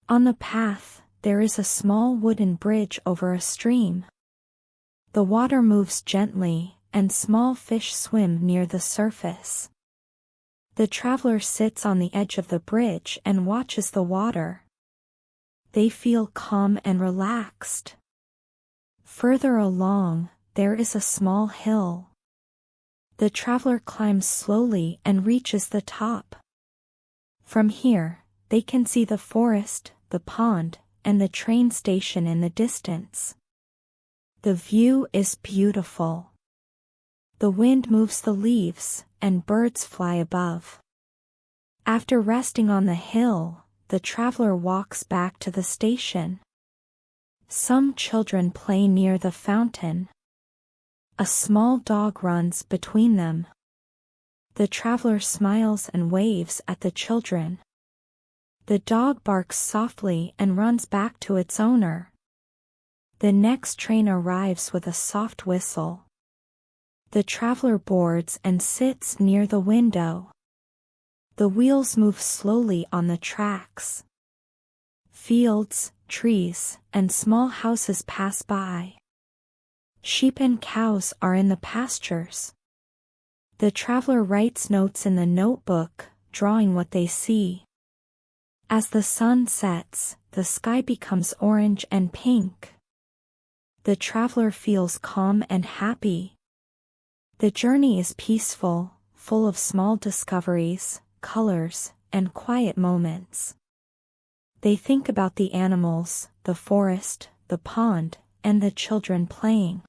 On the path, there is a small wooden bridge over a stream. The water moves gently, and small fish swim near the surface. The traveler sits on the edge of the bridge and watches the water. They feel calm and relaxed. Further along, there is a small hill. The traveler climbs slowly and reaches the top. From here, they can see the forest, the pond, and the train station in the distance. The view is beautiful. The wind moves the leaves, and birds fly above. After resting on the hill, the traveler walks back to the station. Some children play near the fountain. A small dog runs between them. The traveler smiles and waves at the children. The dog barks softly and runs back to its owner. The next train arrives with a soft whistle. The traveler boards and sits near the window. The wheels move slowly on the tracks. Fields, trees, and small houses pass by. Sheep and cows are in the pastures. The traveler writes notes in the notebook, drawing what they see. As the sun sets, the sky becomes orange and pink. The traveler feels calm and happy. The journey is peaceful, full of small discoveries, colors, and quiet moments. They think about the animals, the forest, the pond, and the children playing.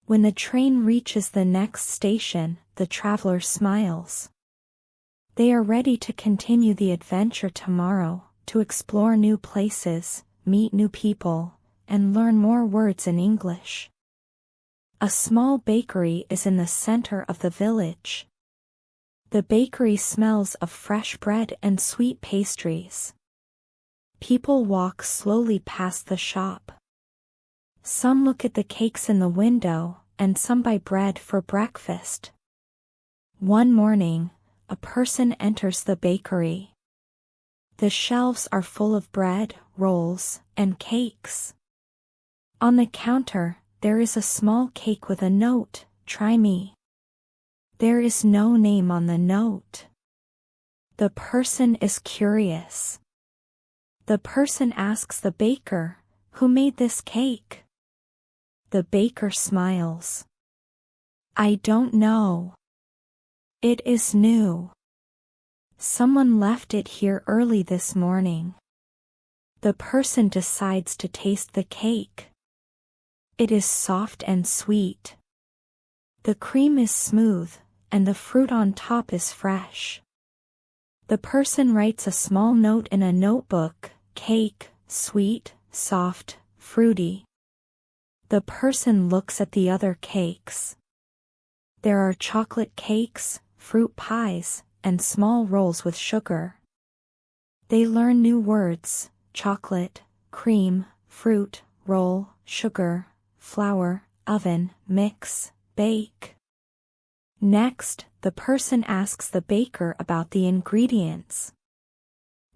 When the train reaches the next station, the traveler smiles. They are ready to continue the adventure tomorrow, to explore new places, meet new people, and learn more words in English. A small bakery is in the center of the village. The bakery smells of fresh bread and sweet pastries. People walk slowly past the shop. Some look at the cakes in the window, and some buy bread for breakfast. One morning, a person enters the bakery. The shelves are full of bread, rolls, and cakes. On the counter, there is a small cake with a note, "Try me." There is no name on the note. The person is curious. The person asks the baker, "Who made this cake?" The baker smiles. "I don't know. It is new. Someone left it here early this morning." The person decides to taste the cake. It is soft and sweet. The cream is smooth, and the fruit on top is fresh. The person writes a small note in a notebook, "Cake, sweet, soft, fruity." The person looks at the other cakes. There are chocolate cakes, fruit pies, and small rolls with sugar. They learn new words: chocolate, cream, fruit, roll, sugar, flour, oven, mix, bake. Next, the person asks the baker about the ingredients.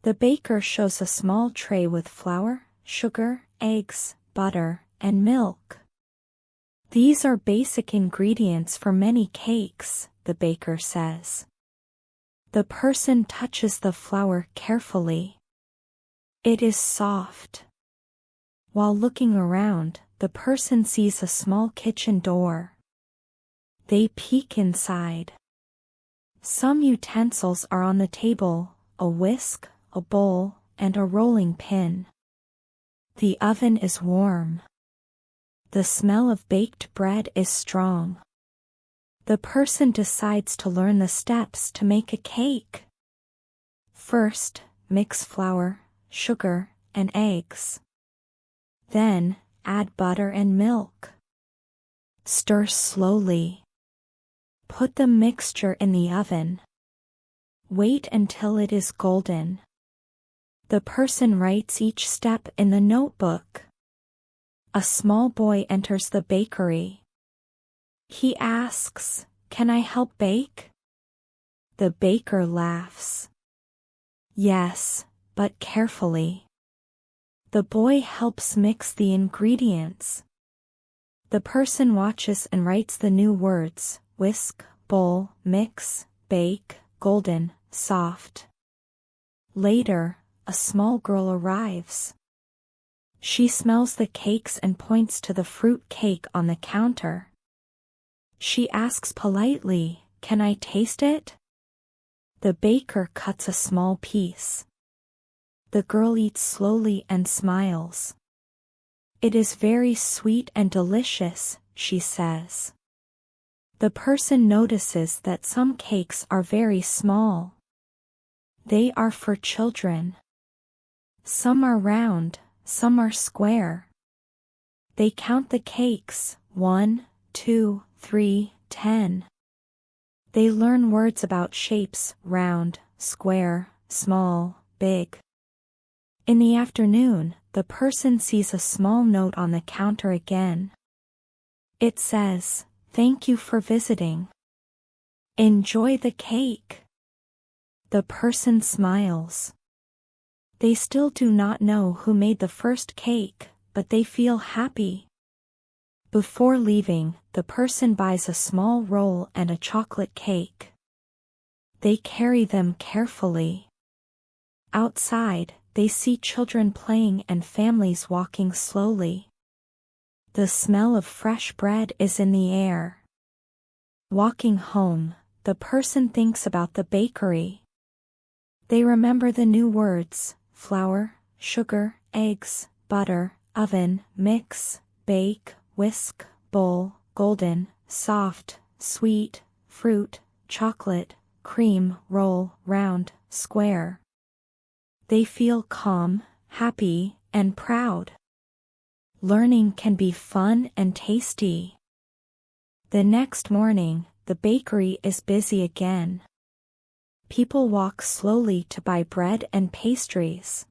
The baker shows a small tray with flour, sugar, eggs, butter, and milk. "These are basic ingredients for many cakes," the baker says. The person touches the flour carefully. It is soft. While looking around, the person sees a small kitchen door. They peek inside. Some utensils are on the table: a whisk, a bowl, and a rolling pin. The oven is warm. The smell of baked bread is strong. The person decides to learn the steps to make a cake. First, mix flour, sugar, and eggs. Then, add butter and milk. Stir slowly. Put the mixture in the oven. Wait until it is golden. The person writes each step in the notebook. A small boy enters the bakery. He asks, "Can I help bake?" The baker laughs. "Yes, but carefully." The boy helps mix the ingredients. The person watches and writes the new words: whisk, bowl, mix, bake, golden, soft. Later, a small girl arrives. She smells the cakes and points to the fruit cake on the counter. She asks politely, "Can I taste it?" The baker cuts a small piece. The girl eats slowly and smiles. "It is very sweet and delicious," she says. The person notices that some cakes are very small. They are for children. Some are round, some are square. They count the cakes: 1, 2, 3, 10. They learn words about shapes: round, square, small, big. In the afternoon, the person sees a small note on the counter again. It says, "Thank you for visiting. Enjoy the cake." The person smiles. They still do not know who made the first cake, but they feel happy. Before leaving, the person buys a small roll and a chocolate cake. They carry them carefully. Outside, they see children playing and families walking slowly. The smell of fresh bread is in the air. Walking home, the person thinks about the bakery. They remember the new words: flour, sugar, eggs, butter, oven, mix, bake, whisk, bowl, golden, soft, sweet, fruit, chocolate, cream, roll, round, square. They feel calm, happy, and proud. Learning can be fun and tasty. The next morning, the bakery is busy again. People walk slowly to buy bread and pastries.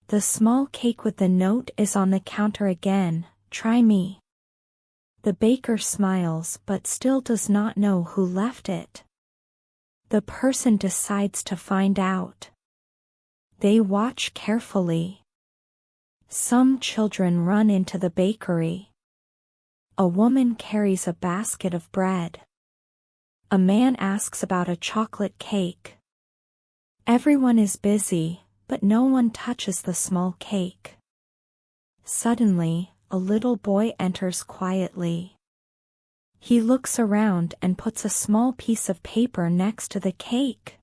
The small cake with the note is on the counter again: "Try me." The baker smiles but still does not know who left it. The person decides to find out. They watch carefully. Some children run into the bakery. A woman carries a basket of bread. A man asks about a chocolate cake. Everyone is busy, but no one touches the small cake. Suddenly, a little boy enters quietly. He looks around and puts a small piece of paper next to the cake.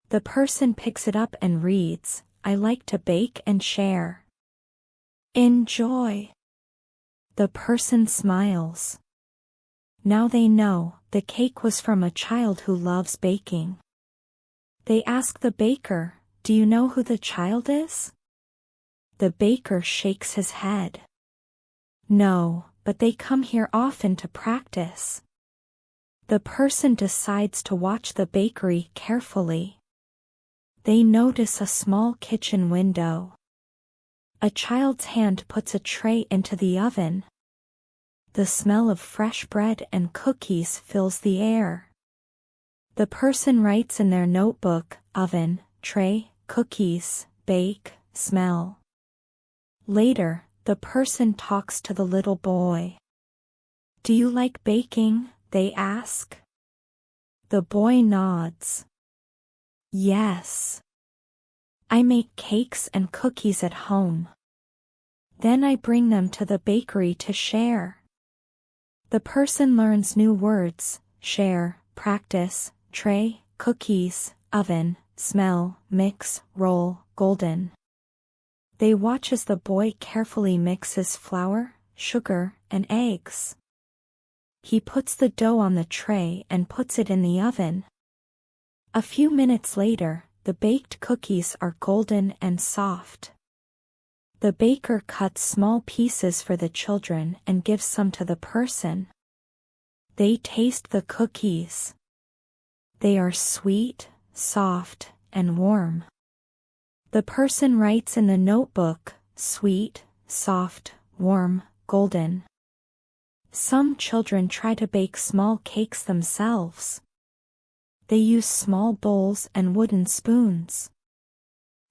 The person picks it up and reads, "I like to bake and share." Enjoy. The person smiles. Now they know the cake was from a child who loves baking. They ask the baker, "Do you know who the child is?" The baker shakes his head. No, but they come here often to practice. The person decides to watch the bakery carefully. They notice a small kitchen window. A child's hand puts a tray into the oven. The smell of fresh bread and cookies fills the air. The person writes in their notebook, "Oven, tray, cookies, bake, smell." Later, the person talks to the little boy. "Do you like baking?" they ask. The boy nods. "Yes. I make cakes and cookies at home. Then I bring them to the bakery to share." The person learns new words: share, practice, tray, cookies, oven, smell, mix, roll, golden. They watch as the boy carefully mixes flour, sugar, and eggs. He puts the dough on the tray and puts it in the oven. A few minutes later, the baked cookies are golden and soft. The baker cuts small pieces for the children and gives some to the person. They taste the cookies. They are sweet, soft, and warm. The person writes in the notebook, "Sweet, soft, warm, golden." Some children try to bake small cakes themselves. They use small bowls and wooden spoons.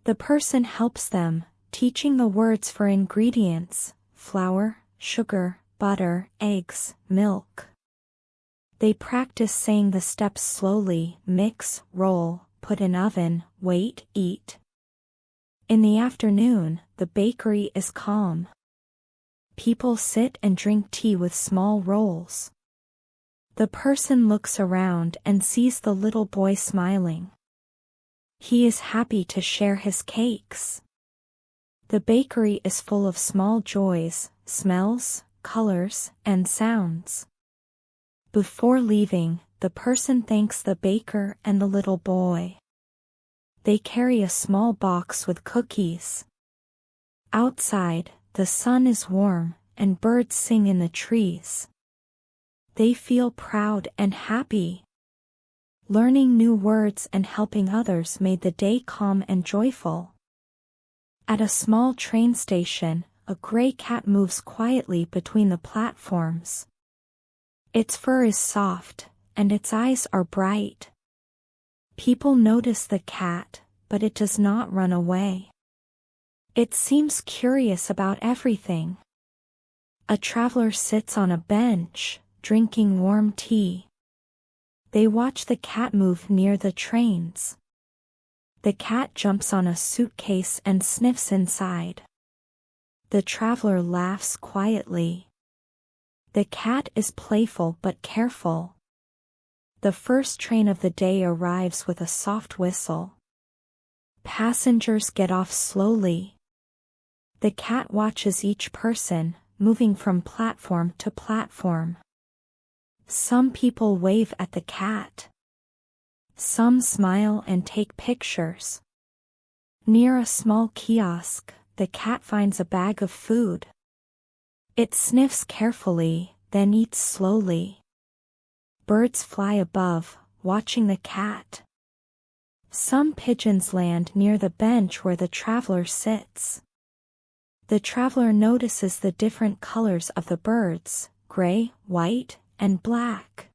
The person helps them, teaching the words for ingredients: flour, sugar, butter, eggs, milk. They practice saying the steps slowly: mix, roll, put in oven, wait, eat. In the afternoon, the bakery is calm. People sit and drink tea with small rolls. The person looks around and sees the little boy smiling. He is happy to share his cakes. The bakery is full of small joys, smells, colors, and sounds. Before leaving, the person thanks the baker and the little boy. They carry a small box with cookies. Outside, the sun is warm, and birds sing in the trees. They feel proud and happy. Learning new words and helping others made the day calm and joyful. At a small train station, a gray cat moves quietly between the platforms. Its fur is soft, and its eyes are bright. People notice the cat, but it does not run away. It seems curious about everything. A traveler sits on a bench, drinking warm tea. They watch the cat move near the trains. The cat jumps on a suitcase and sniffs inside. The traveler laughs quietly. The cat is playful but careful. The first train of the day arrives with a soft whistle. Passengers get off slowly. The cat watches each person, moving from platform to platform. Some people wave at the cat. Some smile and take pictures. Near a small kiosk, the cat finds a bag of food. It sniffs carefully, then eats slowly. Birds fly above, watching the cat. Some pigeons land near the bench where the traveler sits. The traveler notices the different colors of the birds: gray, white, and black.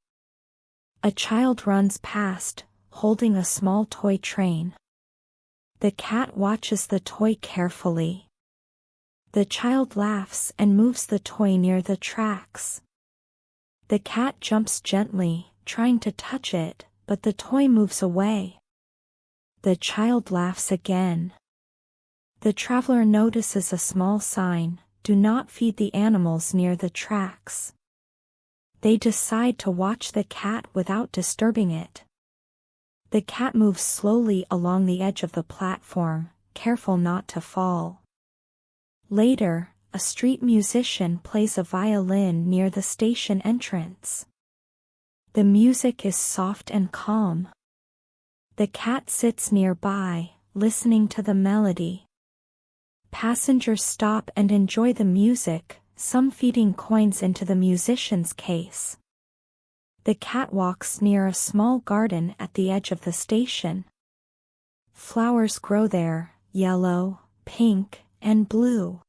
A child runs past, holding a small toy train. The cat watches the toy carefully. The child laughs and moves the toy near the tracks. The cat jumps gently, trying to touch it, but the toy moves away. The child laughs again. The traveler notices a small sign, "Do not feed the animals near the tracks." They decide to watch the cat without disturbing it. The cat moves slowly along the edge of the platform, careful not to fall. Later, a street musician plays a violin near the station entrance. The music is soft and calm. The cat sits nearby, listening to the melody. Passengers stop and enjoy the music, some feeding coins into the musician's case. The cat walks near a small garden at the edge of the station. Flowers grow there, yellow, pink, and blue.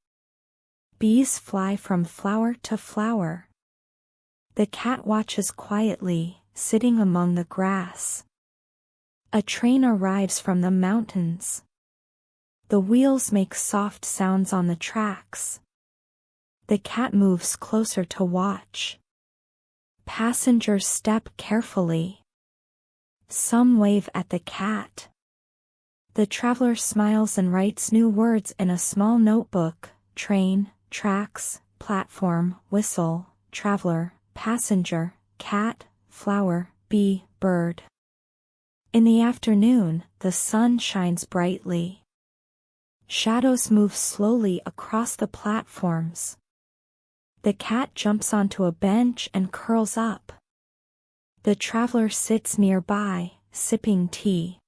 Bees fly from flower to flower. The cat watches quietly, sitting among the grass. A train arrives from the mountains. The wheels make soft sounds on the tracks. The cat moves closer to watch. Passengers step carefully. Some wave at the cat. The traveler smiles and writes new words in a small notebook: train, tracks, platform, whistle, traveler, passenger, cat, flower, bee, bird. In the afternoon, the sun shines brightly. Shadows move slowly across the platforms. The cat jumps onto a bench and curls up. The traveler sits nearby, sipping tea.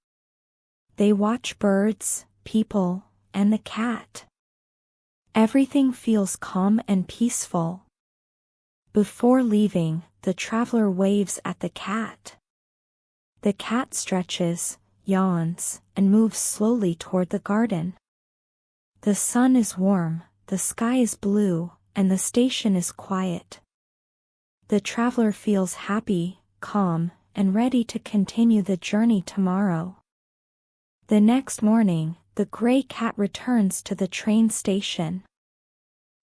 They watch birds, people, and the cat. Everything feels calm and peaceful. Before leaving, the traveler waves at the cat. The cat stretches, yawns, and moves slowly toward the garden. The sun is warm, the sky is blue, and the station is quiet. The traveler feels happy, calm, and ready to continue the journey tomorrow. The next morning, the gray cat returns to the train station.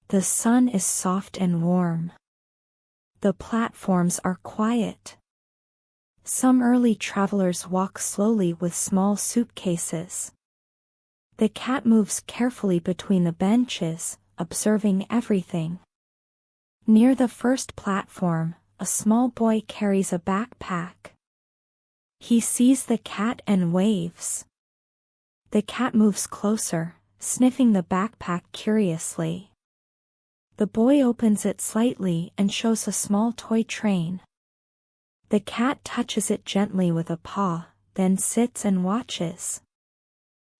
The sun is soft and warm. The platforms are quiet. Some early travelers walk slowly with small suitcases. The cat moves carefully between the benches, observing everything. Near the first platform, a small boy carries a backpack. He sees the cat and waves. The cat moves closer, sniffing the backpack curiously. The boy opens it slightly and shows a small toy train. The cat touches it gently with a paw, then sits and watches.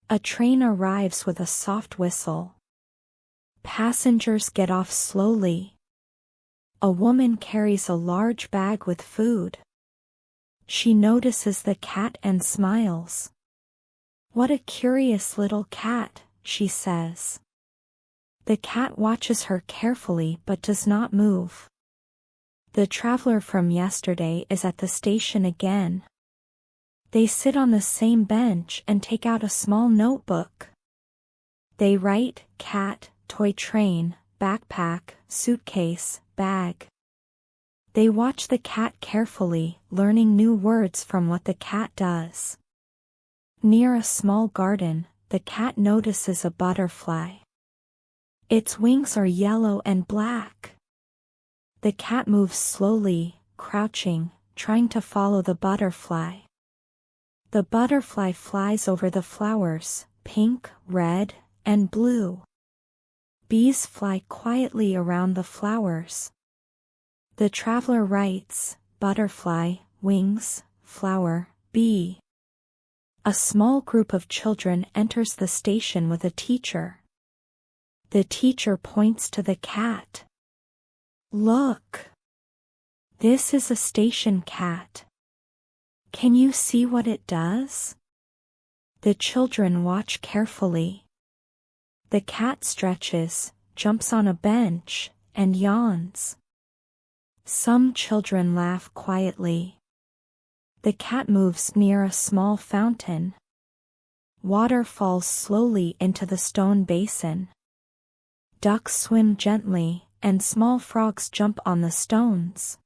A train arrives with a soft whistle. Passengers get off slowly. A woman carries a large bag with food. She notices the cat and smiles. "What a curious little cat," she says. The cat watches her carefully but does not move. The traveler from yesterday is at the station again. They sit on the same bench and take out a small notebook. They write: cat, toy train, backpack, suitcase, bag. They watch the cat carefully, learning new words from what the cat does. Near a small garden, the cat notices a butterfly. Its wings are yellow and black. The cat moves slowly, crouching, trying to follow the butterfly. The butterfly flies over the flowers, pink, red, and blue. Bees fly quietly around the flowers. The traveler writes: butterfly, wings, flower, bee. A small group of children enters the station with a teacher. The teacher points to the cat. "Look! This is a station cat. Can you see what it does?" The children watch carefully. The cat stretches, jumps on a bench, and yawns. Some children laugh quietly. The cat moves near a small fountain. Water falls slowly into the stone basin. Ducks swim gently, and small frogs jump on the stones.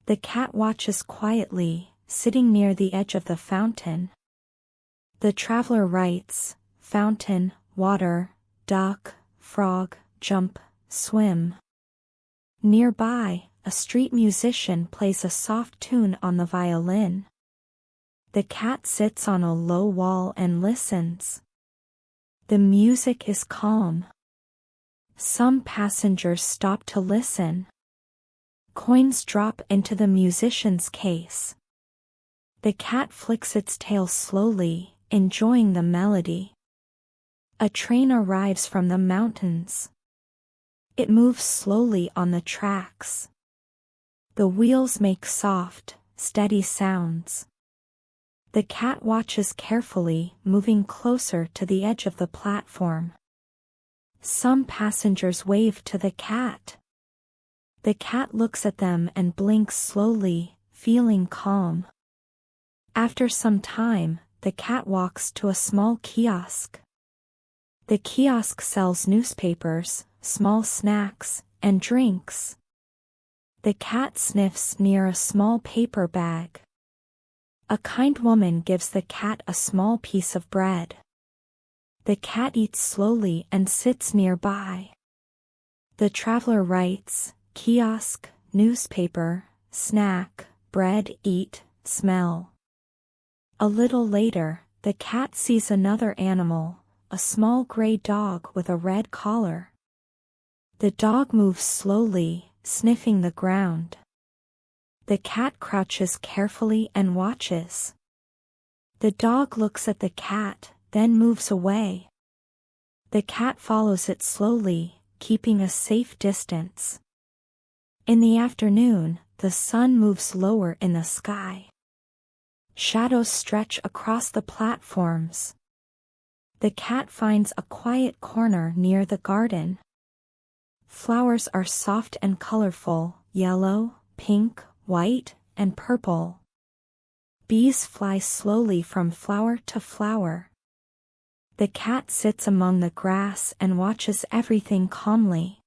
The cat watches quietly, sitting near the edge of the fountain. The traveler writes, fountain, water, duck, frog, jump, swim. Nearby, a street musician plays a soft tune on the violin. The cat sits on a low wall and listens. The music is calm. Some passengers stop to listen. Coins drop into the musician's case. The cat flicks its tail slowly, enjoying the melody. A train arrives from the mountains. It moves slowly on the tracks. The wheels make soft, steady sounds. The cat watches carefully, moving closer to the edge of the platform. Some passengers wave to the cat. The cat looks at them and blinks slowly, feeling calm. After some time, the cat walks to a small kiosk. The kiosk sells newspapers, small snacks, and drinks. The cat sniffs near a small paper bag. A kind woman gives the cat a small piece of bread. The cat eats slowly and sits nearby. The traveler writes, kiosk, newspaper, snack, bread, eat, smell. A little later, the cat sees another animal, a small gray dog with a red collar. The dog moves slowly, sniffing the ground. The cat crouches carefully and watches. The dog looks at the cat, then moves away. The cat follows it slowly, keeping a safe distance. In the afternoon, the sun moves lower in the sky. Shadows stretch across the platforms. The cat finds a quiet corner near the garden. Flowers are soft and colorful, yellow, pink, white, and purple. Bees fly slowly from flower to flower. The cat sits among the grass and watches everything calmly.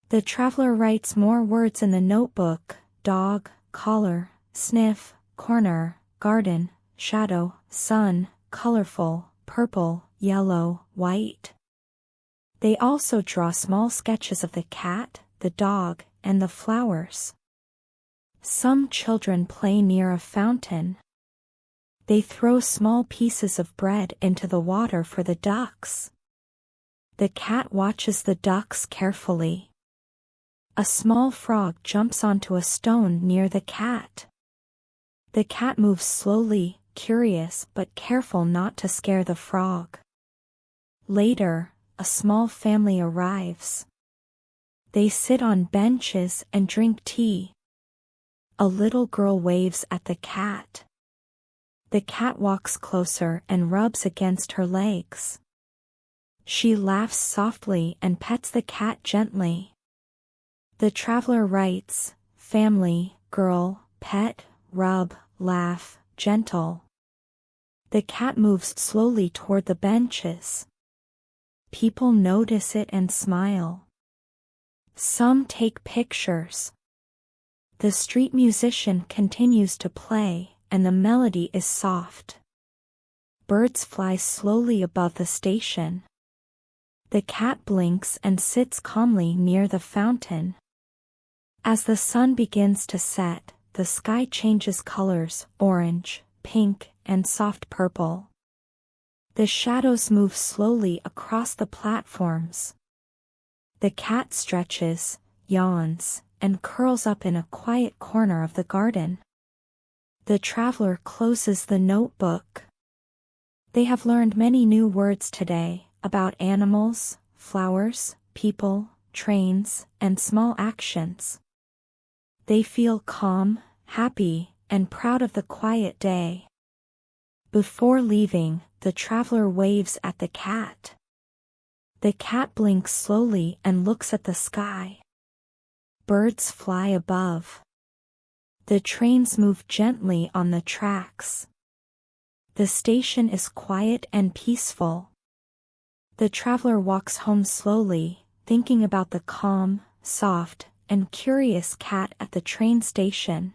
The traveler writes more words in the notebook: dog, collar, sniff, corner, garden, shadow, sun, colorful, purple, yellow, white. They also draw small sketches of the cat, the dog, and the flowers. Some children play near a fountain. They throw small pieces of bread into the water for the ducks. The cat watches the ducks carefully. A small frog jumps onto a stone near the cat. The cat moves slowly, curious but careful not to scare the frog. Later, a small family arrives. They sit on benches and drink tea. A little girl waves at the cat. The cat walks closer and rubs against her legs. She laughs softly and pets the cat gently. The traveler writes, family, girl, pet, rub, laugh, gentle. The cat moves slowly toward the benches. People notice it and smile. Some take pictures. The street musician continues to play, and the melody is soft. Birds fly slowly above the station. The cat blinks and sits calmly near the fountain. As the sun begins to set, the sky changes colors: orange, pink, and soft purple. The shadows move slowly across the platforms. The cat stretches, yawns, and curls up in a quiet corner of the garden. The traveler closes the notebook. They have learned many new words today, about animals, flowers, people, trains, and small actions. They feel calm, happy, and proud of the quiet day. Before leaving, the traveler waves at the cat. The cat blinks slowly and looks at the sky. Birds fly above. The trains move gently on the tracks. The station is quiet and peaceful. The traveler walks home slowly, thinking about the calm, soft, and curious cat at the train station.